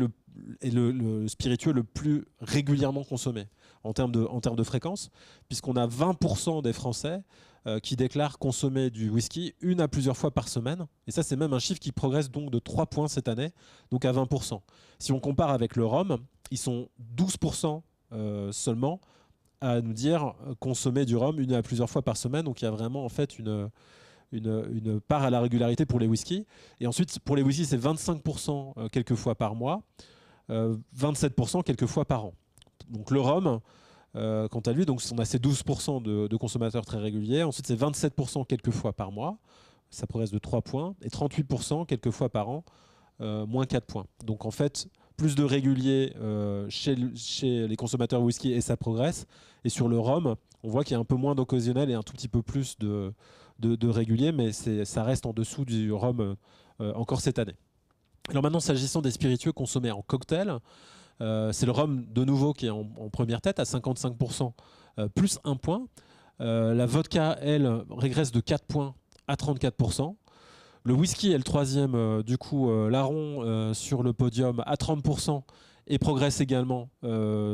est le spiritueux le plus régulièrement consommé en termes de fréquence, puisqu'on a 20% des Français qui déclarent consommer du whisky une à plusieurs fois par semaine. Et ça, c'est même un chiffre qui progresse donc de 3 points cette année, donc à 20%. Si on compare avec le rhum, ils sont 12% seulement à nous dire consommer du rhum une à plusieurs fois par semaine. Donc il y a vraiment en fait une part à la régularité pour les whiskies. Et ensuite, pour les whiskies, c'est 25% quelques fois par mois, 27% quelques fois par an. Donc le rhum, quant à lui, donc on a ces 12% de consommateurs très réguliers. Ensuite, c'est 27% quelques fois par mois, ça progresse de 3 points, et 38% quelques fois par an, moins 4 points. Donc en fait, plus de régulier chez les consommateurs whisky et ça progresse. Et sur le rhum, on voit qu'il y a un peu moins d'occasionnel et un tout petit peu plus de régulier, mais ça reste en dessous du rhum encore cette année. Alors maintenant, s'agissant des spiritueux consommés en cocktail, c'est le rhum de nouveau qui est en première tête à 55%, plus 1 point. La vodka, elle, régresse de 4 points à 34%. Le whisky est le troisième, du coup, larron sur le podium à 30% et progresse également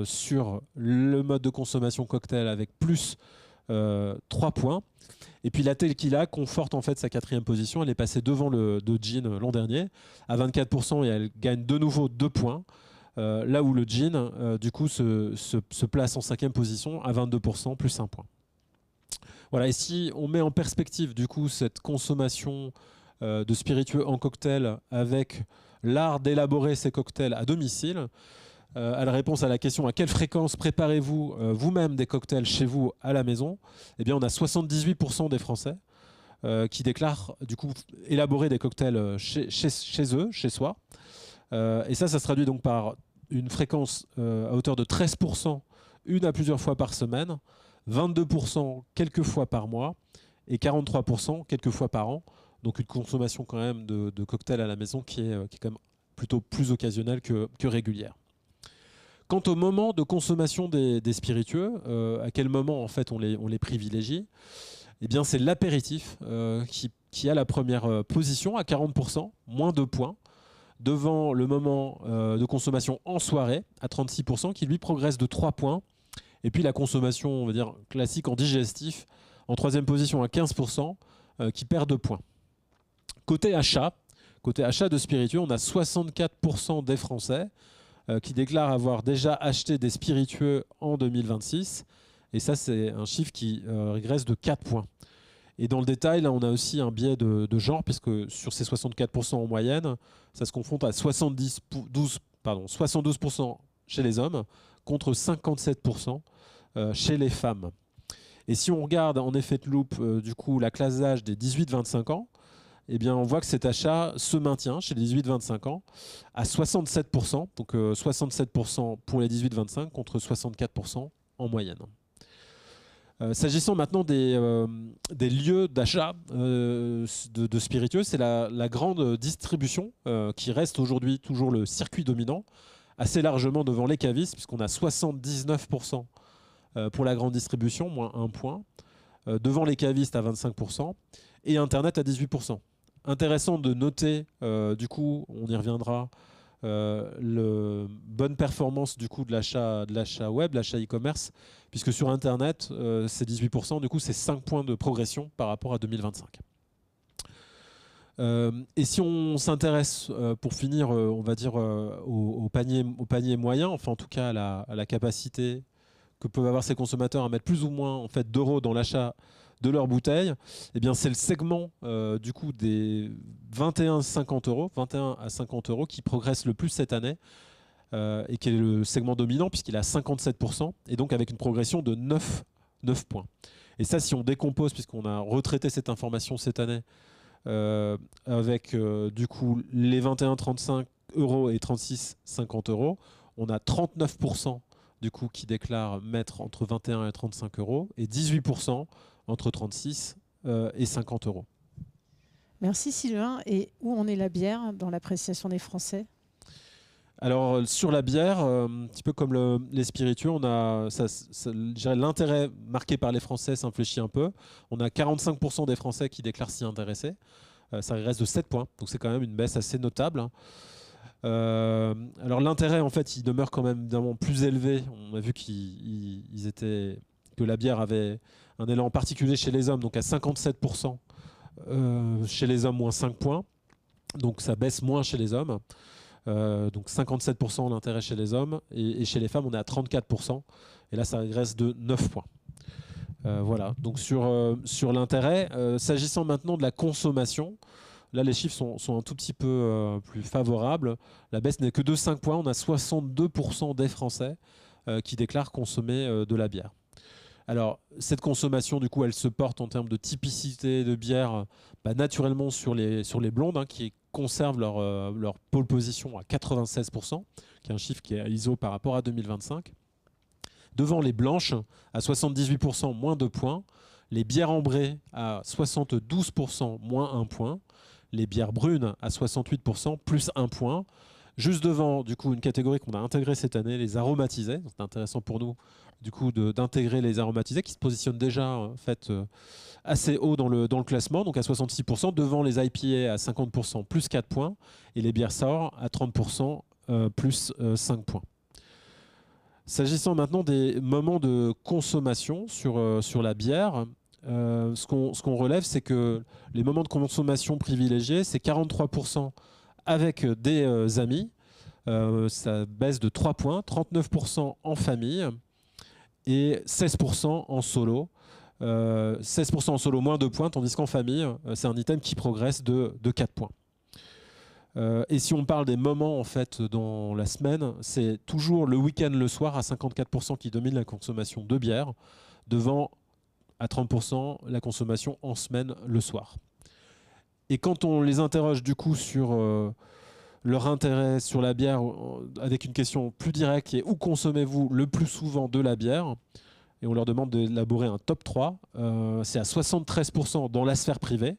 sur le mode de consommation cocktail avec plus 3 points. Et puis la tequila conforte en fait sa quatrième position. Elle est passée devant le gin l'an dernier à 24% et elle gagne de nouveau 2 points. Là où le gin, du coup, se place en cinquième position à 22%, plus 1 point. Voilà, et si on met en perspective du coup cette consommation de spiritueux en cocktail avec l'art d'élaborer ces cocktails à domicile, à la réponse à la question à quelle fréquence préparez-vous vous-même des cocktails chez vous à la maison, eh bien on a 78% des Français qui déclarent du coup élaborer des cocktails chez eux, chez soi. Et ça se traduit donc par une fréquence à hauteur de 13%, une à plusieurs fois par semaine, 22% quelques fois par mois et 43% quelques fois par an. Donc une consommation quand même de cocktails à la maison qui est quand même plutôt plus occasionnelle que régulière. Quant au moment de consommation des spiritueux, à quel moment en fait on les privilégie, eh bien c'est l'apéritif qui a la première position à 40%, moins 2 points, devant le moment de consommation en soirée à 36%, qui lui progresse de 3 points. Et puis la consommation, on va dire, classique en digestif, en troisième position à 15%, qui perd 2 points. Côté achat de spiritueux, on a 64% des Français qui déclarent avoir déjà acheté des spiritueux en 2026. Et ça, c'est un chiffre qui régresse de 4 points. Et dans le détail, là, on a aussi un biais de genre, puisque sur ces 64% en moyenne, ça se confronte à 72% chez les hommes, contre 57% chez les femmes. Et si on regarde en effet de loupe, du coup, la classe d'âge des 18-25 ans, eh bien, on voit que cet achat se maintient chez les 18-25 ans à 67%, donc 67% pour les 18-25 contre 64% en moyenne. S'agissant maintenant des lieux d'achat de spiritueux, c'est la grande distribution qui reste aujourd'hui toujours le circuit dominant, assez largement devant les cavistes, puisqu'on a 79% pour la grande distribution, moins 1 point, devant les cavistes à 25% et Internet à 18%. Intéressant de noter, du coup, on y reviendra, la bonne performance du coup de l'achat web, l'achat e-commerce, puisque sur Internet, c'est 18%, du coup c'est 5 points de progression par rapport à 2025. Et si on s'intéresse, pour finir, on va dire, au panier moyen, enfin en tout cas à la capacité que peuvent avoir ces consommateurs à mettre plus ou moins en fait, d'euros dans l'achat de leur bouteille, eh bien c'est le segment du coup des 21 à 50 euros qui progresse le plus cette année et qui est le segment dominant puisqu'il a 57% et donc avec une progression de 9 points. Et ça, si on décompose, puisqu'on a retraité cette information cette année avec du coup les 21,35 euros et 36,50 euros, on a 39% du coup qui déclarent mettre entre 21 et 35 euros et 18% entre 36 et 50 euros. Merci Sylvain. Et où en est la bière dans l'appréciation des Français ? Alors sur la bière, un petit peu comme les spiritueux, on a l'intérêt marqué par les Français s'infléchit un peu. On a 45% des Français qui déclarent s'y intéresser. Ça reste de 7 points, donc c'est quand même une baisse assez notable. Alors l'intérêt, en fait, il demeure quand même évidemment plus élevé. On a vu que la bière avait un élan particulier chez les hommes, donc à 57%. Chez les hommes, moins 5 points. Donc ça baisse moins chez les hommes. Donc 57% d'intérêt chez les hommes. Et chez les femmes, on est à 34%. Et là, ça régresse de 9 points. Voilà. Donc sur l'intérêt, s'agissant maintenant de la consommation, là, les chiffres sont un tout petit peu plus favorables. La baisse n'est que de 5 points. On a 62% des Français qui déclarent consommer de la bière. Alors, cette consommation, du coup, elle se porte en termes de typicité de bière naturellement sur les blondes, hein, qui conservent leur pole position à 96%, qui est un chiffre qui est ISO par rapport à 2025. Devant les blanches, à 78%, moins 2 points. Les bières ambrées à 72%, moins 1 point. Les bières brunes à 68%, plus 1 point. Juste devant, du coup, une catégorie qu'on a intégrée cette année, les aromatisés. C'est intéressant pour nous, du coup, d'intégrer les aromatisés qui se positionnent déjà en fait, assez haut dans le classement, donc à 66%, devant les IPA à 50%, plus 4 points, et les bières sour à 30%, plus 5 points. S'agissant maintenant des moments de consommation sur la bière, ce qu'on relève, c'est que les moments de consommation privilégiés, c'est 43% avec des amis, ça baisse de 3 points, 39% en famille et 16% en solo. 16% en solo, moins 2 points, tandis qu'en famille, c'est un item qui progresse de 4 points. Et si on parle des moments en fait dans la semaine, c'est toujours le week-end le soir à 54% qui domine la consommation de bière, devant à 30% la consommation en semaine le soir. Et quand on les interroge du coup sur leur intérêt sur la bière, avec une question plus directe qui est où consommez-vous le plus souvent de la bière, et on leur demande d'élaborer un top 3, c'est à 73% dans la sphère privée.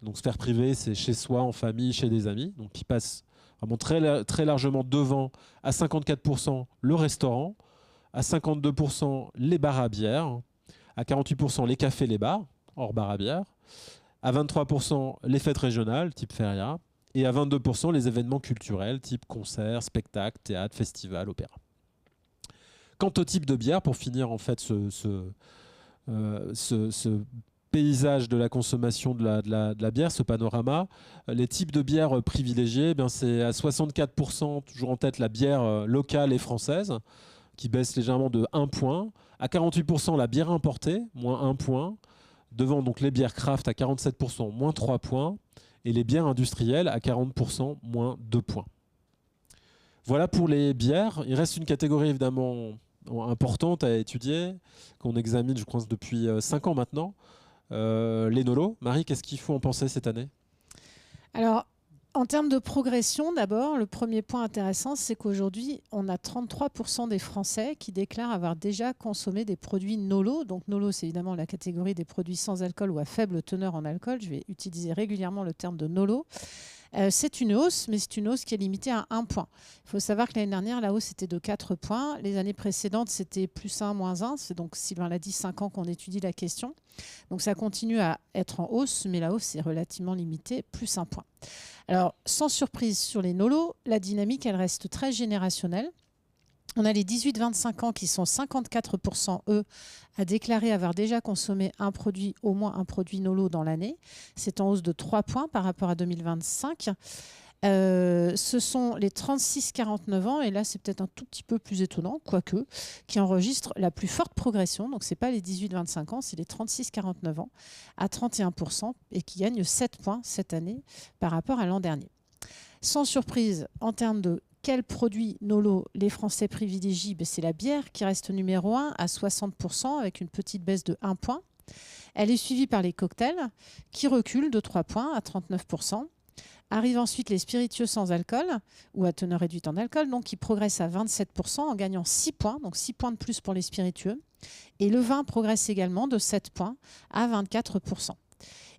Donc sphère privée, c'est chez soi, en famille, chez des amis, donc qui passe vraiment très largement devant. À 54% le restaurant, à 52% les bars à bière, à 48% les cafés, les bars, hors bar à bière, à 23% les fêtes régionales, type feria, et à 22% les événements culturels, type concerts, spectacles, théâtre, festivals, opéra. Quant au type de bière, pour finir en fait ce paysage de la consommation de la bière, ce panorama, les types de bières privilégiées, c'est à 64%, toujours en tête la bière locale et française, qui baisse légèrement de 1 point. À 48%, la bière importée, moins 1 point. Devant donc les bières craft à 47%, moins 3 points. Et les bières industrielles à 40%, moins 2 points. Voilà pour les bières. Il reste une catégorie évidemment importante à étudier, qu'on examine, je crois, depuis 5 ans maintenant. Les nolos. Marie, qu'est-ce qu'il faut en penser cette année ? Alors, en termes de progression, d'abord, le premier point intéressant, c'est qu'aujourd'hui, on a 33% des Français qui déclarent avoir déjà consommé des produits NOLO. Donc NOLO, c'est évidemment la catégorie des produits sans alcool ou à faible teneur en alcool. Je vais utiliser régulièrement le terme de NOLO. C'est une hausse, mais c'est une hausse qui est limitée à 1 point. Il faut savoir que l'année dernière, la hausse était de 4 points. Les années précédentes, c'était plus 1, moins 1. C'est donc, Sylvain l'a dit, 5 ans qu'on étudie la question. Donc ça continue à être en hausse, mais la hausse est relativement limitée, plus 1 point. Alors, sans surprise sur les NOLO, la dynamique, elle reste très générationnelle. On a les 18-25 ans qui sont 54%, eux, à déclarer avoir déjà consommé au moins un produit NOLO dans l'année. C'est en hausse de 3 points par rapport à 2025. Ce sont les 36-49 ans, et là c'est peut-être un tout petit peu plus étonnant, quoique, qui enregistrent la plus forte progression. Donc ce n'est pas les 18-25 ans, c'est les 36-49 ans à 31% et qui gagnent 7 points cette année par rapport à l'an dernier. Sans surprise, en termes de quel produit NOLO les Français privilégient, c'est la bière qui reste numéro 1 à 60% avec une petite baisse de 1 point. Elle est suivie par les cocktails qui reculent de 3 points à 39%. Arrivent ensuite les spiritueux sans alcool ou à teneur réduite en alcool, donc qui progressent à 27% en gagnant 6 points, donc 6 points de plus pour les spiritueux. Et le vin progresse également de 7 points à 24%.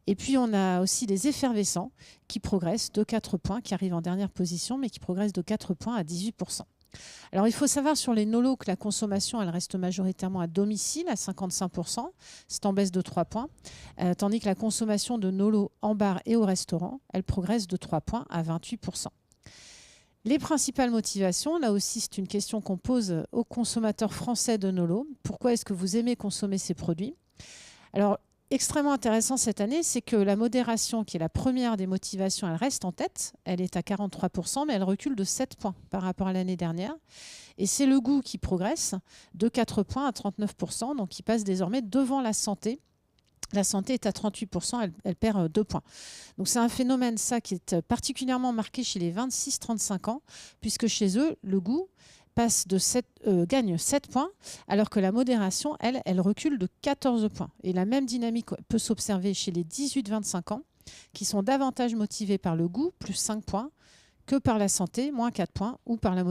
Et puis, on a aussi les effervescents qui progressent de 4 points, qui arrivent en dernière position, mais qui progressent de 4 points à 18%. Alors, il faut savoir sur les NOLO que la consommation, elle reste majoritairement à domicile, à 55%. C'est en baisse de 3 points. Tandis que la consommation de NOLO en bar et au restaurant, elle progresse de 3 points à 28%. Les principales motivations, là aussi, c'est une question qu'on pose aux consommateurs français de NOLO. Pourquoi est-ce que vous aimez consommer ces produits ? Alors, extrêmement intéressant cette année, c'est que la modération, qui est la première des motivations, elle reste en tête. Elle est à 43%, mais elle recule de 7 points par rapport à l'année dernière. Et c'est le goût qui progresse de 4 points à 39%, donc qui passe désormais devant la santé. La santé est à 38%, elle perd 2 points. Donc c'est un phénomène, ça, qui est particulièrement marqué chez les 26-35 ans, puisque chez eux, le goût gagne 7 points, alors que la modération, elle recule de 14 points. Et la même dynamique peut s'observer chez les 18-25 ans, qui sont davantage motivés par le goût, plus 5 points, que par la santé, moins 4 points, ou par la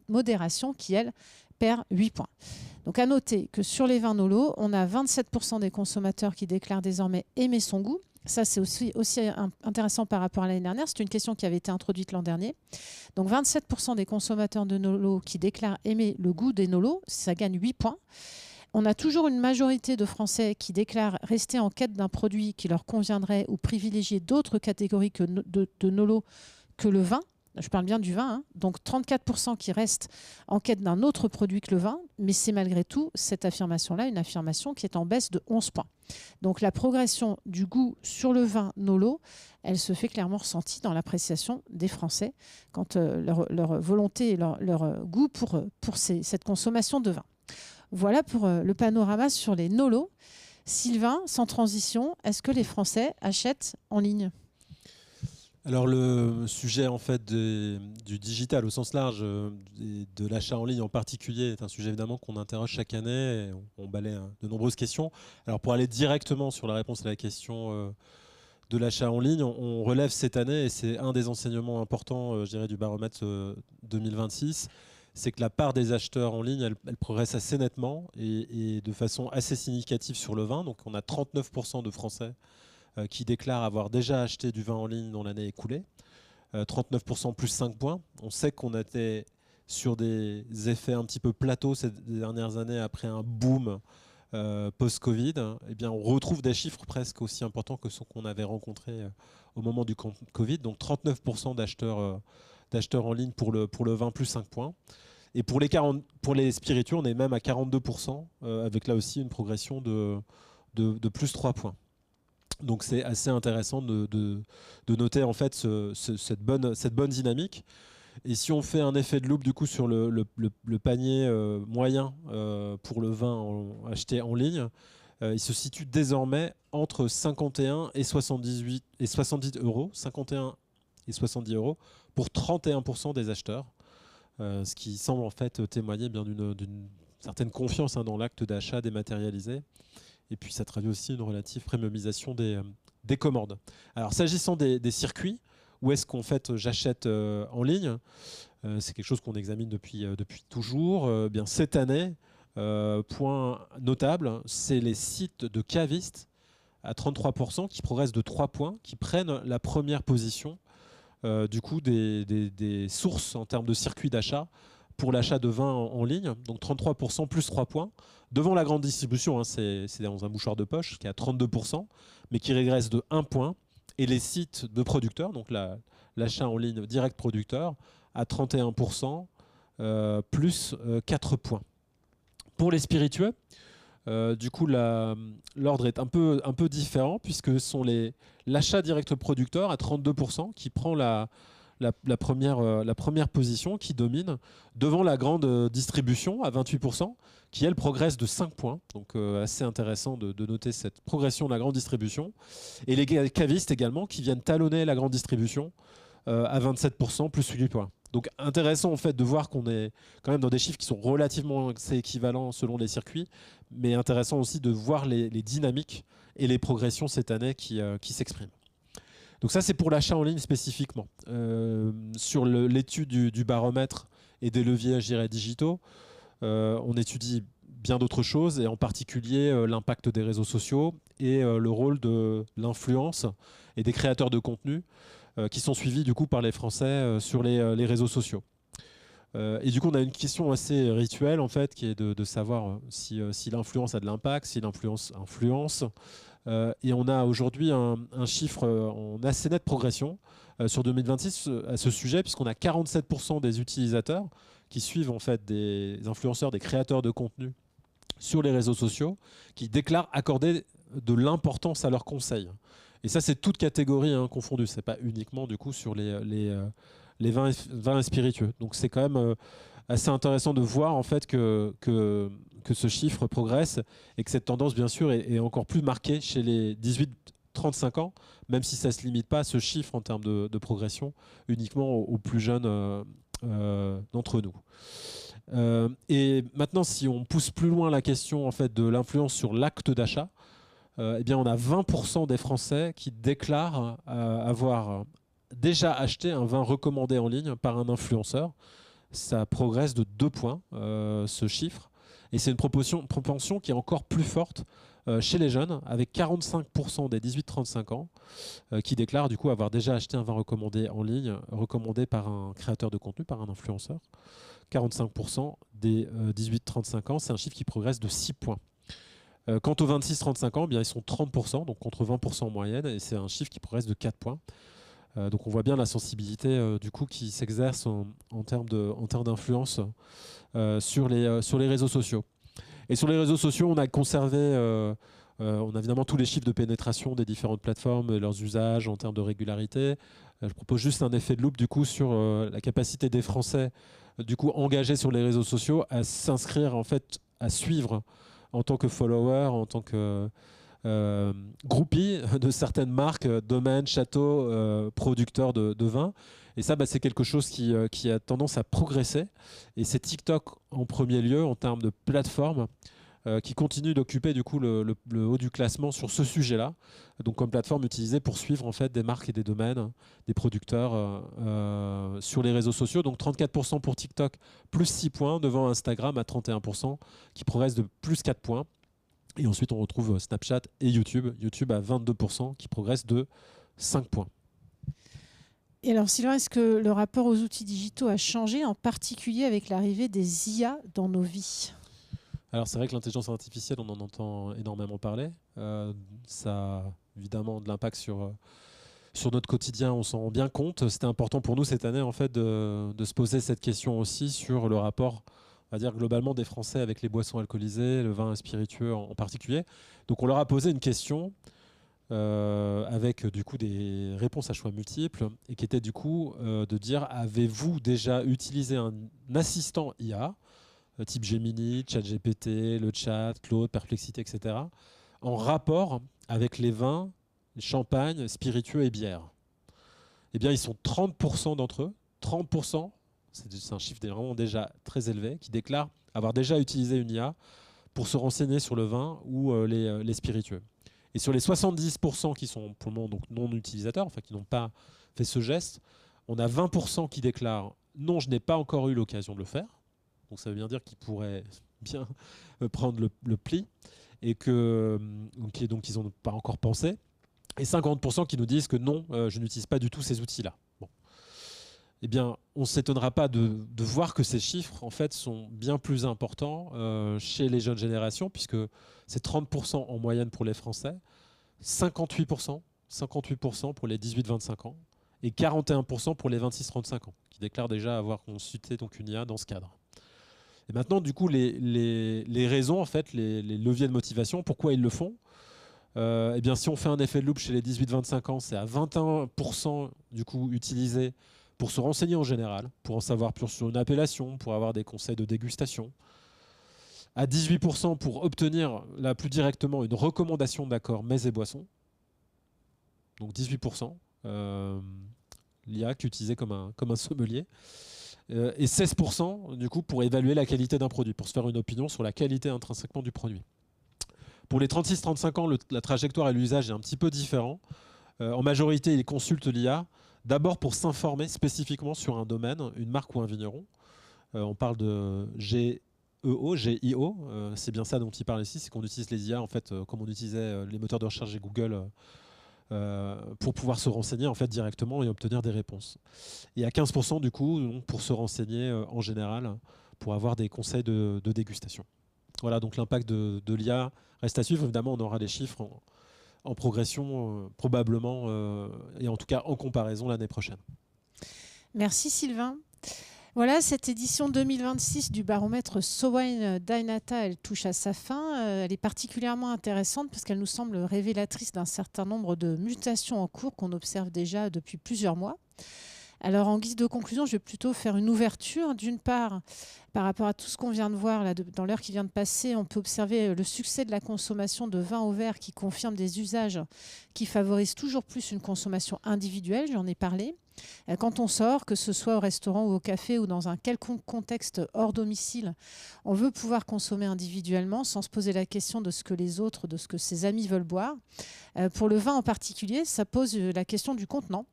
modération, qui, elle, perd 8 points. Donc à noter que sur les vins Nolo, on a 27% des consommateurs qui déclarent désormais aimer son goût. Ça, c'est aussi intéressant par rapport à l'année dernière. C'est une question qui avait été introduite l'an dernier. Donc 27% des consommateurs de Nolo qui déclarent aimer le goût des Nolo, ça gagne 8 points. On a toujours une majorité de Français qui déclarent rester en quête d'un produit qui leur conviendrait ou privilégier d'autres catégories de Nolo que le vin. Je parle bien du vin, hein. Donc 34% qui restent en quête d'un autre produit que le vin, mais c'est malgré tout cette affirmation-là, une affirmation qui est en baisse de 11 points. Donc la progression du goût sur le vin Nolo, elle se fait clairement ressentie dans l'appréciation des Français quand leur volonté et leur goût pour cette consommation de vin. Voilà pour le panorama sur les Nolo. Sylvain, sans transition, est-ce que les Français achètent en ligne ? Alors le sujet en fait du digital au sens large, de l'achat en ligne en particulier, est un sujet évidemment qu'on interroge chaque année et on balaie de nombreuses questions. Alors pour aller directement sur la réponse à la question de l'achat en ligne, on relève cette année, et c'est un des enseignements importants je dirais, du baromètre 2026, c'est que la part des acheteurs en ligne, elle progresse assez nettement et de façon assez significative sur le vin. Donc on a 39% de Français qui déclarent avoir déjà acheté du vin en ligne dans l'année écoulée. 39% plus 5 points. On sait qu'on était sur des effets un petit peu plateaux ces dernières années après un boom post-Covid. Eh bien, on retrouve des chiffres presque aussi importants que ceux qu'on avait rencontrés au moment du Covid. Donc 39% d'acheteurs en ligne pour le vin plus 5 points. Et pour les spiritueux, on est même à 42%, avec là aussi une progression de plus 3 points. Donc c'est assez intéressant de noter en fait cette bonne dynamique. Et si on fait un effet de loupe du coup sur le panier moyen pour le vin acheté en ligne, il se situe désormais entre 51 et 70 euros, 51 et 70 euros pour 31% des acheteurs, ce qui semble en fait témoigner bien d'une certaine confiance dans l'acte d'achat dématérialisé. Et puis ça traduit aussi une relative premiumisation des commandes. Alors s'agissant des circuits, où est-ce qu'en fait j'achète en ligne, c'est quelque chose qu'on examine depuis toujours. Bien cette année, point notable, c'est les sites de cavistes à 33% qui progressent de 3 points, qui prennent la première position du coup des sources en termes de circuits d'achat pour l'achat de vin en ligne, donc 33% plus 3 points. Devant la grande distribution, hein, c'est dans un mouchoir de poche qui est à 32%, mais qui régresse de 1 point. Et les sites de producteurs, donc l'achat en ligne direct producteur, à 31%, plus 4 points. Pour les spiritueux, du coup, l'ordre est un peu différent, puisque ce sont l'achat direct producteur à 32% qui prend la première position, qui domine devant la grande distribution à 28%, qui elle progresse de 5 points. Donc assez intéressant de noter cette progression de la grande distribution. Et les cavistes également qui viennent talonner la grande distribution à 27% plus 8 points. Donc intéressant en fait de voir qu'on est quand même dans des chiffres qui sont relativement assez équivalents selon les circuits, mais intéressant aussi de voir les dynamiques et les progressions cette année qui s'expriment. Donc ça, c'est pour l'achat en ligne spécifiquement. Sur l'étude du baromètre et des leviers, je dirais, digitaux, on étudie bien d'autres choses, et en particulier l'impact des réseaux sociaux et le rôle de l'influence et des créateurs de contenu qui sont suivis du coup par les Français sur les réseaux sociaux. Et du coup, on a une question assez rituelle en fait, qui est de savoir si l'influence a de l'impact, si l'influence influence. Et on a aujourd'hui un chiffre en assez nette progression sur 2026 à ce sujet, puisqu'on a 47% des utilisateurs qui suivent en fait des influenceurs, des créateurs de contenu sur les réseaux sociaux, qui déclarent accorder de l'importance à leurs conseils. Et ça, c'est toute catégorie confondue. C'est pas uniquement du coup sur les vins et spiritueux. Donc c'est quand même assez intéressant de voir en fait que ce chiffre progresse, et que cette tendance bien sûr est encore plus marquée chez les 18-35 ans, même si ça ne se limite pas à ce chiffre en termes de progression uniquement aux plus jeunes d'entre nous. Et maintenant, si on pousse plus loin la question en fait, de l'influence sur l'acte d'achat, eh bien, on a 20% des Français qui déclarent avoir déjà acheté un vin recommandé en ligne par un influenceur. Ça progresse de 2 points, ce chiffre. Et c'est une propension qui est encore plus forte chez les jeunes, avec 45% des 18-35 ans qui déclarent du coup avoir déjà acheté un vin recommandé en ligne, recommandé par un créateur de contenu, par un influenceur. 45% des 18-35 ans, c'est un chiffre qui progresse de 6 points. Quant aux 26-35 ans, eh bien, ils sont 30%, donc contre 20% en moyenne, et c'est un chiffre qui progresse de 4 points. Donc on voit bien la sensibilité du coup, qui s'exerce en termes d'influence sur les réseaux sociaux. Et sur les réseaux sociaux, on a conservé on a évidemment tous les chiffres de pénétration des différentes plateformes et leurs usages en termes de régularité. Je propose juste un effet de loupe du coup, sur la capacité des Français du coup, engagés sur les réseaux sociaux à s'inscrire, en fait, à suivre en tant que follower, en tant que groupie de certaines marques, domaines, châteaux, producteurs de vin. Et ça, c'est quelque chose qui a tendance à progresser. Et c'est TikTok en premier lieu en termes de plateforme qui continue d'occuper du coup le haut du classement sur ce sujet-là. Donc comme plateforme utilisée pour suivre en fait des marques et des domaines, des producteurs sur les réseaux sociaux. Donc 34% pour TikTok, plus 6 points, devant Instagram à 31%, qui progresse de plus 4 points. Et ensuite, on retrouve Snapchat et YouTube. YouTube à 22%, qui progresse de 5 points. Et alors, Sylvain, est-ce que le rapport aux outils digitaux a changé, en particulier avec l'arrivée des IA dans nos vies ? Alors, c'est vrai que l'intelligence artificielle, on en entend énormément parler. Ça a évidemment de l'impact sur notre quotidien, on s'en rend bien compte. C'était important pour nous cette année, en fait, de se poser cette question aussi sur le rapport, on va dire globalement, des Français avec les boissons alcoolisées, le vin spiritueux en particulier. Donc on leur a posé une question avec du coup des réponses à choix multiples et qui était du coup de dire: avez-vous déjà utilisé un assistant IA type Gemini, ChatGPT, le chat, Claude, Perplexity, etc. en rapport avec les vins, les champagnes, spiritueux et bières? Eh bien, ils sont 30% d'entre eux, 30%, c'est un chiffre vraiment déjà très élevé, qui déclarent avoir déjà utilisé une IA pour se renseigner sur le vin ou les spiritueux. Et sur les 70% qui sont pour le moment donc non utilisateurs, enfin qui n'ont pas fait ce geste, on a 20% qui déclarent: non, je n'ai pas encore eu l'occasion de le faire. Donc ça veut bien dire qu'ils pourraient bien prendre le pli et donc ils n'ont pas encore pensé. Et 50% qui nous disent que non, je n'utilise pas du tout ces outils-là. Bon. Eh bien, on ne s'étonnera pas de voir que ces chiffres, en fait, sont bien plus importants chez les jeunes générations, puisque c'est 30% en moyenne pour les Français, 58% pour les 18-25 ans, et 41% pour les 26-35 ans, qui déclarent déjà avoir consulté donc une IA dans ce cadre. Et maintenant, du coup, les raisons, en fait, les leviers de motivation, pourquoi ils le font, eh bien, si on fait un effet de loupe chez les 18-25 ans, c'est à 21% du coup utilisé pour se renseigner en général, pour en savoir plus sur une appellation, pour avoir des conseils de dégustation. À 18% pour obtenir là plus directement une recommandation d'accord mets et boissons. Donc 18%. L'IA qui est utilisée comme un sommelier. Et 16% du coup pour évaluer la qualité d'un produit, pour se faire une opinion sur la qualité intrinsèquement du produit. Pour les 36-35 ans, la trajectoire et l'usage est un petit peu différent. En majorité, ils consultent l'IA d'abord pour s'informer spécifiquement sur un domaine, une marque ou un vigneron. On parle de GIO. C'est bien ça dont il parle ici, c'est qu'on utilise les IA en fait, comme on utilisait les moteurs de recherche et Google pour pouvoir se renseigner en fait, directement et obtenir des réponses. Et à 15% du coup, pour se renseigner en général, pour avoir des conseils de dégustation. Voilà, donc l'impact de l'IA reste à suivre. Évidemment, on aura les chiffres en progression probablement, et en tout cas en comparaison l'année prochaine. Merci Sylvain. Voilà, cette édition 2026 du baromètre SoWine Dynata, elle touche à sa fin. Elle est particulièrement intéressante parce qu'elle nous semble révélatrice d'un certain nombre de mutations en cours qu'on observe déjà depuis plusieurs mois. Alors en guise de conclusion, je vais plutôt faire une ouverture. D'une part, par rapport à tout ce qu'on vient de voir là, dans l'heure qui vient de passer, on peut observer le succès de la consommation de vin au verre qui confirme des usages qui favorisent toujours plus une consommation individuelle, j'en ai parlé. Quand on sort, que ce soit au restaurant ou au café ou dans un quelconque contexte hors domicile, on veut pouvoir consommer individuellement sans se poser la question de ce que les autres, de ce que ses amis veulent boire. Pour le vin en particulier, ça pose la question du contenant.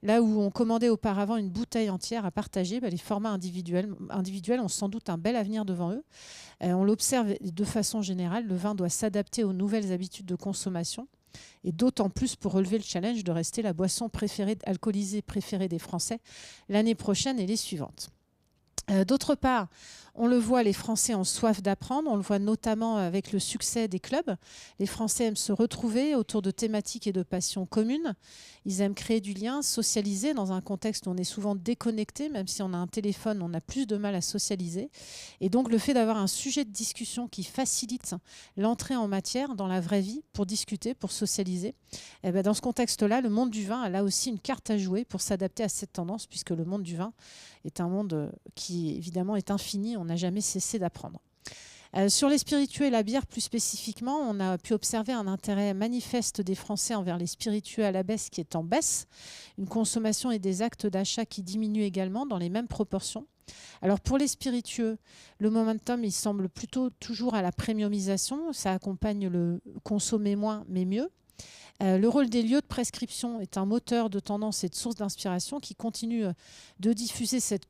Là où on commandait auparavant une bouteille entière à partager, les formats individuels ont sans doute un bel avenir devant eux. On l'observe de façon générale, le vin doit s'adapter aux nouvelles habitudes de consommation, et d'autant plus pour relever le challenge de rester la boisson alcoolisée préférée des Français l'année prochaine et les suivantes. D'autre part, on le voit, les Français ont soif d'apprendre. On le voit notamment avec le succès des clubs. Les Français aiment se retrouver autour de thématiques et de passions communes. Ils aiment créer du lien, socialiser dans un contexte où on est souvent déconnecté. Même si on a un téléphone, on a plus de mal à socialiser. Et donc, le fait d'avoir un sujet de discussion qui facilite l'entrée en matière dans la vraie vie pour discuter, pour socialiser, dans ce contexte-là, le monde du vin a là aussi une carte à jouer pour s'adapter à cette tendance, puisque le monde du vin est un monde qui, évidemment, est infini. On n'a jamais cessé d'apprendre. Sur les spiritueux et la bière plus spécifiquement, on a pu observer un intérêt manifeste des Français envers les spiritueux à la baisse qui est en baisse, une consommation et des actes d'achat qui diminuent également dans les mêmes proportions. Alors pour les spiritueux, le momentum il semble plutôt toujours à la premiumisation, ça accompagne le consommer moins mais mieux. Le rôle des lieux de prescription est un moteur de tendance et de source d'inspiration qui continue de diffuser cette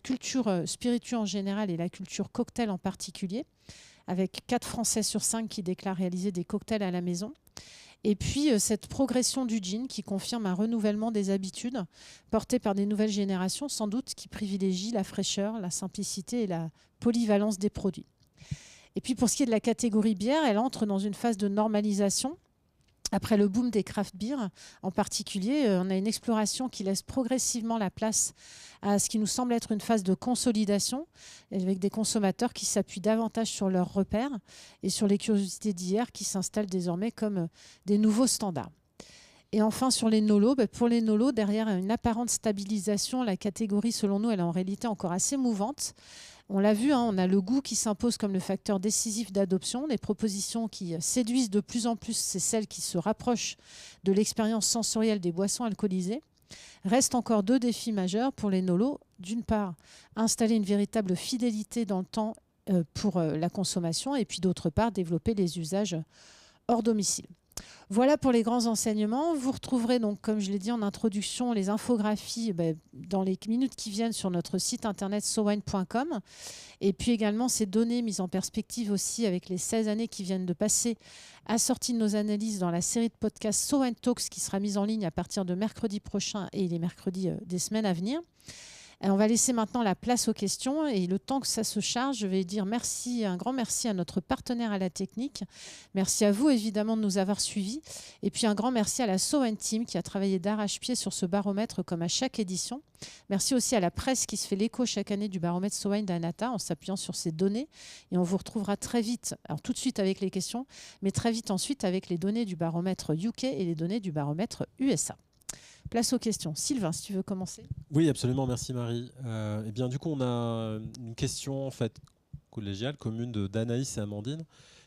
culture spirituelle en général et la culture cocktail en particulier, avec 4 Français sur 5 qui déclarent réaliser des cocktails à la maison. Et puis cette progression du gin qui confirme un renouvellement des habitudes portées par des nouvelles générations, sans doute qui privilégient la fraîcheur, la simplicité et la polyvalence des produits. Et puis pour ce qui est de la catégorie bière, elle entre dans une phase de normalisation. Après le boom des craft beers, en particulier, on a une exploration qui laisse progressivement la place à ce qui nous semble être une phase de consolidation, avec des consommateurs qui s'appuient davantage sur leurs repères et sur les curiosités d'hier qui s'installent désormais comme des nouveaux standards. Et enfin, sur les nolos, pour les nolos, derrière une apparente stabilisation, la catégorie, selon nous, elle est en réalité encore assez mouvante. On l'a vu, on a le goût qui s'impose comme le facteur décisif d'adoption. Les propositions qui séduisent de plus en plus, c'est celles qui se rapprochent de l'expérience sensorielle des boissons alcoolisées. Restent encore 2 défis majeurs pour les nolos. D'une part, installer une véritable fidélité dans le temps pour la consommation, et puis d'autre part, développer les usages hors domicile. Voilà pour les grands enseignements. Vous retrouverez donc, comme je l'ai dit en introduction, les infographies dans les minutes qui viennent sur notre site internet sowine.com. Et puis également ces données mises en perspective aussi avec les 16 années qui viennent de passer, assorties de nos analyses dans la série de podcasts SoWine Talks qui sera mise en ligne à partir de mercredi prochain et les mercredis des semaines à venir. On va laisser maintenant la place aux questions et le temps que ça se charge, je vais dire un grand merci à notre partenaire à la technique. Merci à vous évidemment de nous avoir suivis et puis un grand merci à la SoWine Team qui a travaillé d'arrache-pied sur ce baromètre comme à chaque édition. Merci aussi à la presse qui se fait l'écho chaque année du baromètre SoWine d'Anata en s'appuyant sur ces données et on vous retrouvera très vite, alors tout de suite avec les questions, mais très vite ensuite avec les données du baromètre UK et les données du baromètre USA. Place aux questions. Sylvain, si tu veux commencer. Oui, absolument. Merci Marie. Eh bien, du coup, on a une question en fait collégiale commune d'Anaïs et Amandine.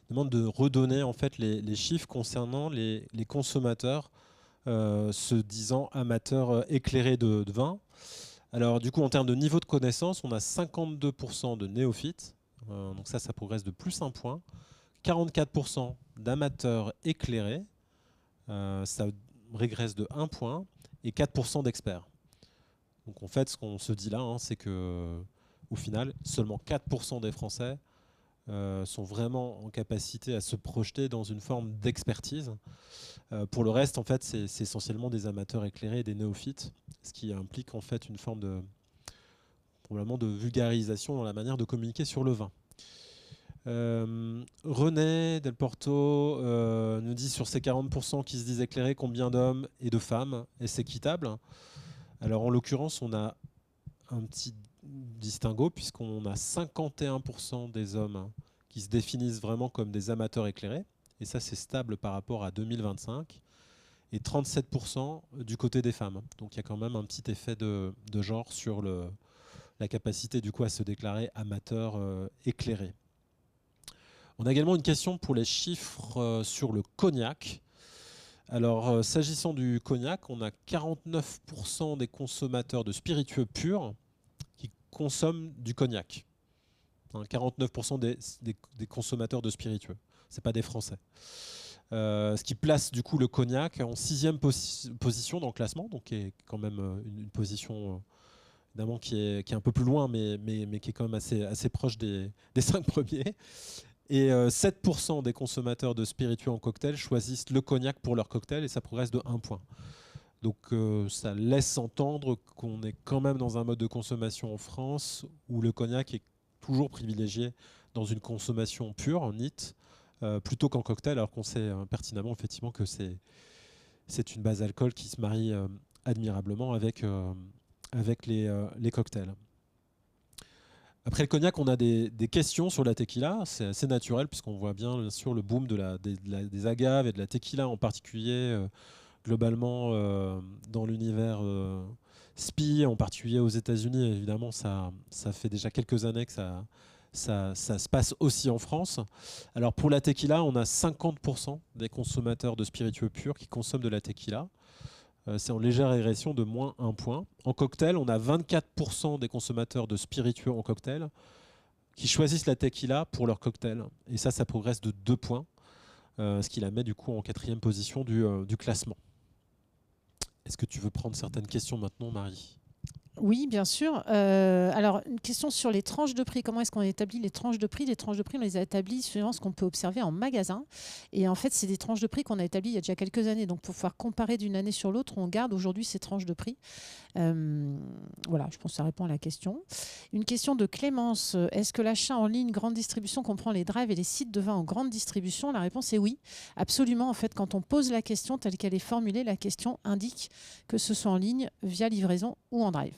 Ils demandent de redonner en fait les chiffres concernant les consommateurs se disant amateurs éclairés de vin. Alors, du coup, en termes de niveau de connaissance, on a 52% de néophytes. Donc ça progresse de plus 1 point. 44% d'amateurs éclairés. Ça régresse de 1 point. Et 4% d'experts. Donc en fait, ce qu'on se dit là, c'est que au final, seulement 4% des Français sont vraiment en capacité à se projeter dans une forme d'expertise. Pour le reste, en fait, c'est essentiellement des amateurs éclairés et des néophytes, ce qui implique en fait une forme probablement de vulgarisation dans la manière de communiquer sur le vin. René Del Porto nous dit sur ces 40% qui se disent éclairés, combien d'hommes et de femmes? Est-ce équitable? Alors en l'occurrence, on a un petit distinguo puisqu'on a 51% des hommes qui se définissent vraiment comme des amateurs éclairés. Et ça, c'est stable par rapport à 2025. et 37% du côté des femmes. Donc il y a quand même un petit effet de genre sur la capacité du coup à se déclarer amateur éclairé. On a également une question pour les chiffres sur le cognac. Alors s'agissant du cognac, on a 49% des consommateurs de spiritueux purs qui consomment du cognac. 49% des consommateurs de spiritueux. Ce n'est pas des Français. Ce qui place du coup le cognac en 6e position dans le classement, donc qui est quand même une position évidemment qui est un peu plus loin, mais qui est quand même assez proche des 5 premiers. Et 7% des consommateurs de spiritueux en cocktail choisissent le cognac pour leur cocktail et ça progresse de 1 point. Donc ça laisse entendre qu'on est quand même dans un mode de consommation en France où le cognac est toujours privilégié dans une consommation pure, en NIT, plutôt qu'en cocktail, alors qu'on sait pertinemment effectivement que c'est une base alcool qui se marie admirablement avec les cocktails. Après le cognac, on a des questions sur la tequila. C'est assez naturel puisqu'on voit bien sûr le boom des agaves et de la tequila en particulier globalement dans l'univers SPI, en particulier aux États-Unis. Évidemment, ça fait déjà quelques années que ça se passe aussi en France. Alors pour la tequila, on a 50% des consommateurs de spiritueux purs qui consomment de la tequila. C'est en légère régression de moins 1 point. En cocktail, on a 24% des consommateurs de spiritueux en cocktail qui choisissent la tequila pour leur cocktail. Et ça progresse de 2 points, ce qui la met du coup en 4e position du classement. Est-ce que tu veux prendre certaines questions maintenant, Marie ? Oui, bien sûr. Alors, une question sur les tranches de prix. Comment est-ce qu'on établit les tranches de prix ? Les tranches de prix, on les a établies suivant ce qu'on peut observer en magasin. Et en fait, c'est des tranches de prix qu'on a établies il y a déjà quelques années. Donc, pour pouvoir comparer d'une année sur l'autre, on garde aujourd'hui ces tranches de prix. Voilà, je pense que ça répond à la question. Une question de Clémence. Est-ce que l'achat en ligne grande distribution comprend les drives et les sites de vin en grande distribution ? La réponse est oui, absolument. En fait, quand on pose la question telle qu'elle est formulée, la question indique que ce soit en ligne, via livraison ou en drive.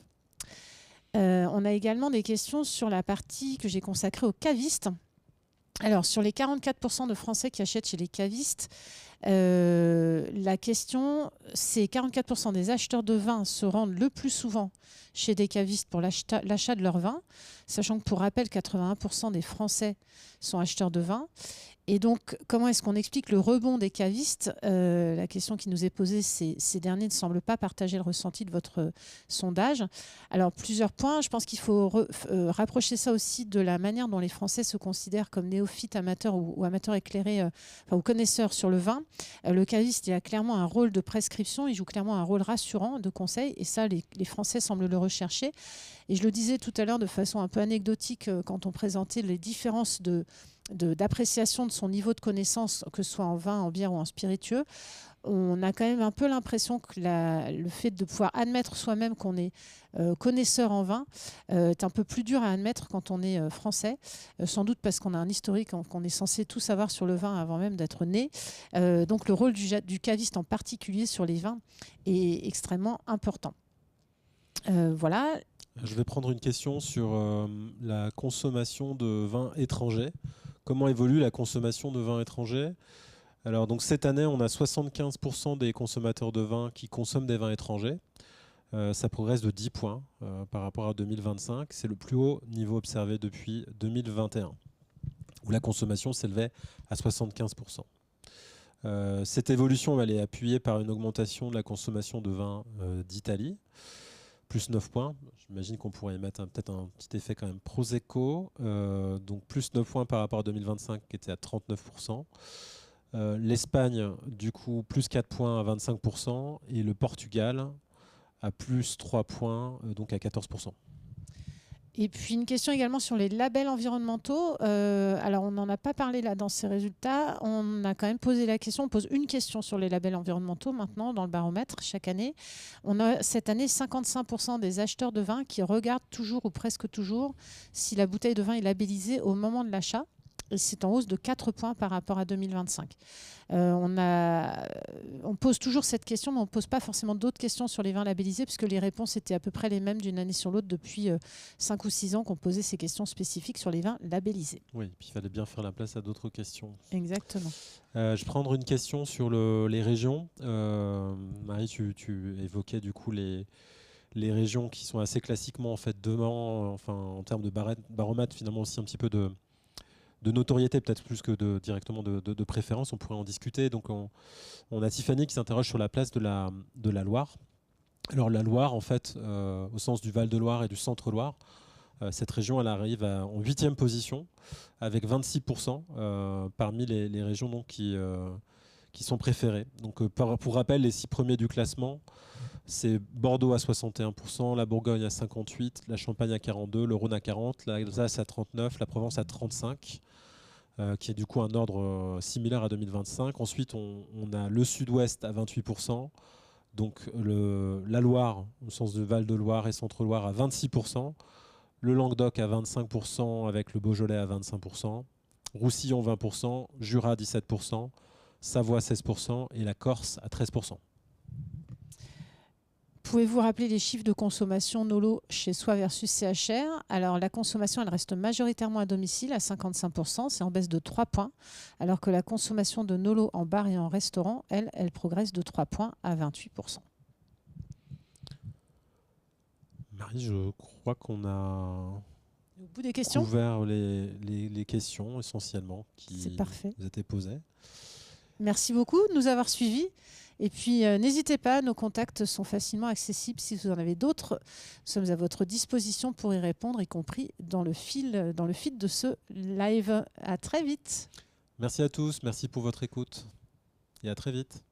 On a également des questions sur la partie que j'ai consacrée aux cavistes. Alors, sur les 44% de Français qui achètent chez les cavistes, la question, c'est 44% des acheteurs de vin se rendent le plus souvent chez des cavistes pour l'achat de leur vin, sachant que pour rappel, 81% des Français sont acheteurs de vin. Et donc, comment est-ce qu'on explique le rebond des cavistes ? La question qui nous est posée, ces derniers ne semblent pas partager le ressenti de votre sondage. Alors, plusieurs points. Je pense qu'il faut rapprocher ça aussi de la manière dont les Français se considèrent comme néophytes, amateurs ou amateurs éclairés, ou connaisseurs sur le vin. Le caviste, il a clairement un rôle de prescription, il joue clairement un rôle rassurant de conseil, et ça, les Français semblent le rechercher. Et je le disais tout à l'heure de façon un peu anecdotique quand on présentait les différences d'appréciation de son niveau de connaissance, que ce soit en vin, en bière ou en spiritueux. On a quand même un peu l'impression que le fait de pouvoir admettre soi-même qu'on est connaisseur en vin est un peu plus dur à admettre quand on est français, sans doute parce qu'on a un historique qu'on est censé tout savoir sur le vin avant même d'être né. Donc le rôle du caviste en particulier sur les vins est extrêmement important. Voilà. Je vais prendre une question sur la consommation de vins étrangers. Comment évolue la consommation de vins étrangers ? Alors, donc, cette année, on a 75% des consommateurs de vin qui consomment des vins étrangers. Ça progresse de 10 points par rapport à 2025. C'est le plus haut niveau observé depuis 2021, où la consommation s'élevait à 75%. Cette évolution, elle est appuyée par une augmentation de la consommation de vins d'Italie, plus 9 points. J'imagine qu'on pourrait mettre peut-être un petit effet quand même Prosecco. Donc plus 9 points par rapport à 2025 qui était à 39%. L'Espagne, du coup, plus 4 points à 25%. Et le Portugal à plus 3 points, donc à 14%. Et puis une question également sur les labels environnementaux. Alors on n'en a pas parlé là dans ces résultats. On a quand même posé la question, on pose une question sur les labels environnementaux maintenant dans le baromètre chaque année. On a cette année 55% des acheteurs de vin qui regardent toujours ou presque toujours si la bouteille de vin est labellisée au moment de l'achat. Et c'est en hausse de 4 points par rapport à 2025. On pose toujours cette question, mais on ne pose pas forcément d'autres questions sur les vins labellisés, puisque les réponses étaient à peu près les mêmes d'une année sur l'autre depuis 5 ou 6 ans qu'on posait ces questions spécifiques sur les vins labellisés. Oui, puis il fallait bien faire la place à d'autres questions. Exactement. Je vais prendre une question sur les régions. Marie, tu évoquais du coup les régions qui sont assez classiquement en fait devant, enfin en termes de baromètre, finalement aussi un petit peu de notoriété, peut-être plus que directement de préférence. On pourrait en discuter. Donc on a Tiffany qui s'interroge sur la place de la Loire. Alors la Loire, en fait, au sens du Val-de-Loire et du Centre-Loire, cette région, elle arrive en 8e position, avec 26% parmi les régions donc, qui sont préférées. Donc, pour rappel, les 6 premiers du classement, c'est Bordeaux à 61%, la Bourgogne à 58%, la Champagne à 42%, le Rhône à 40%, l'Alsace à 39%, la Provence à 35%, qui est du coup un ordre similaire à 2025. Ensuite, on a le Sud-Ouest à 28%, donc la Loire, au sens de Val-de-Loire et Centre-Loire, à 26%, le Languedoc à 25%, avec le Beaujolais à 25%, Roussillon 20%, Jura 17%, Savoie 16% et la Corse à 13%. Pouvez-vous rappeler les chiffres de consommation Nolo chez soi versus CHR? Alors, la consommation, elle reste majoritairement à domicile à 55%, c'est en baisse de 3 points, alors que la consommation de Nolo en bar et en restaurant, elle progresse de 3 points à 28%. Marie, je crois qu'on a Au bout des questions, couvert les questions essentiellement qui nous étaient posées. Merci beaucoup de nous avoir suivis. Et puis, n'hésitez pas, nos contacts sont facilement accessibles. Si vous en avez d'autres, nous sommes à votre disposition pour y répondre, y compris dans le feed de ce live. À très vite. Merci à tous, merci pour votre écoute et à très vite.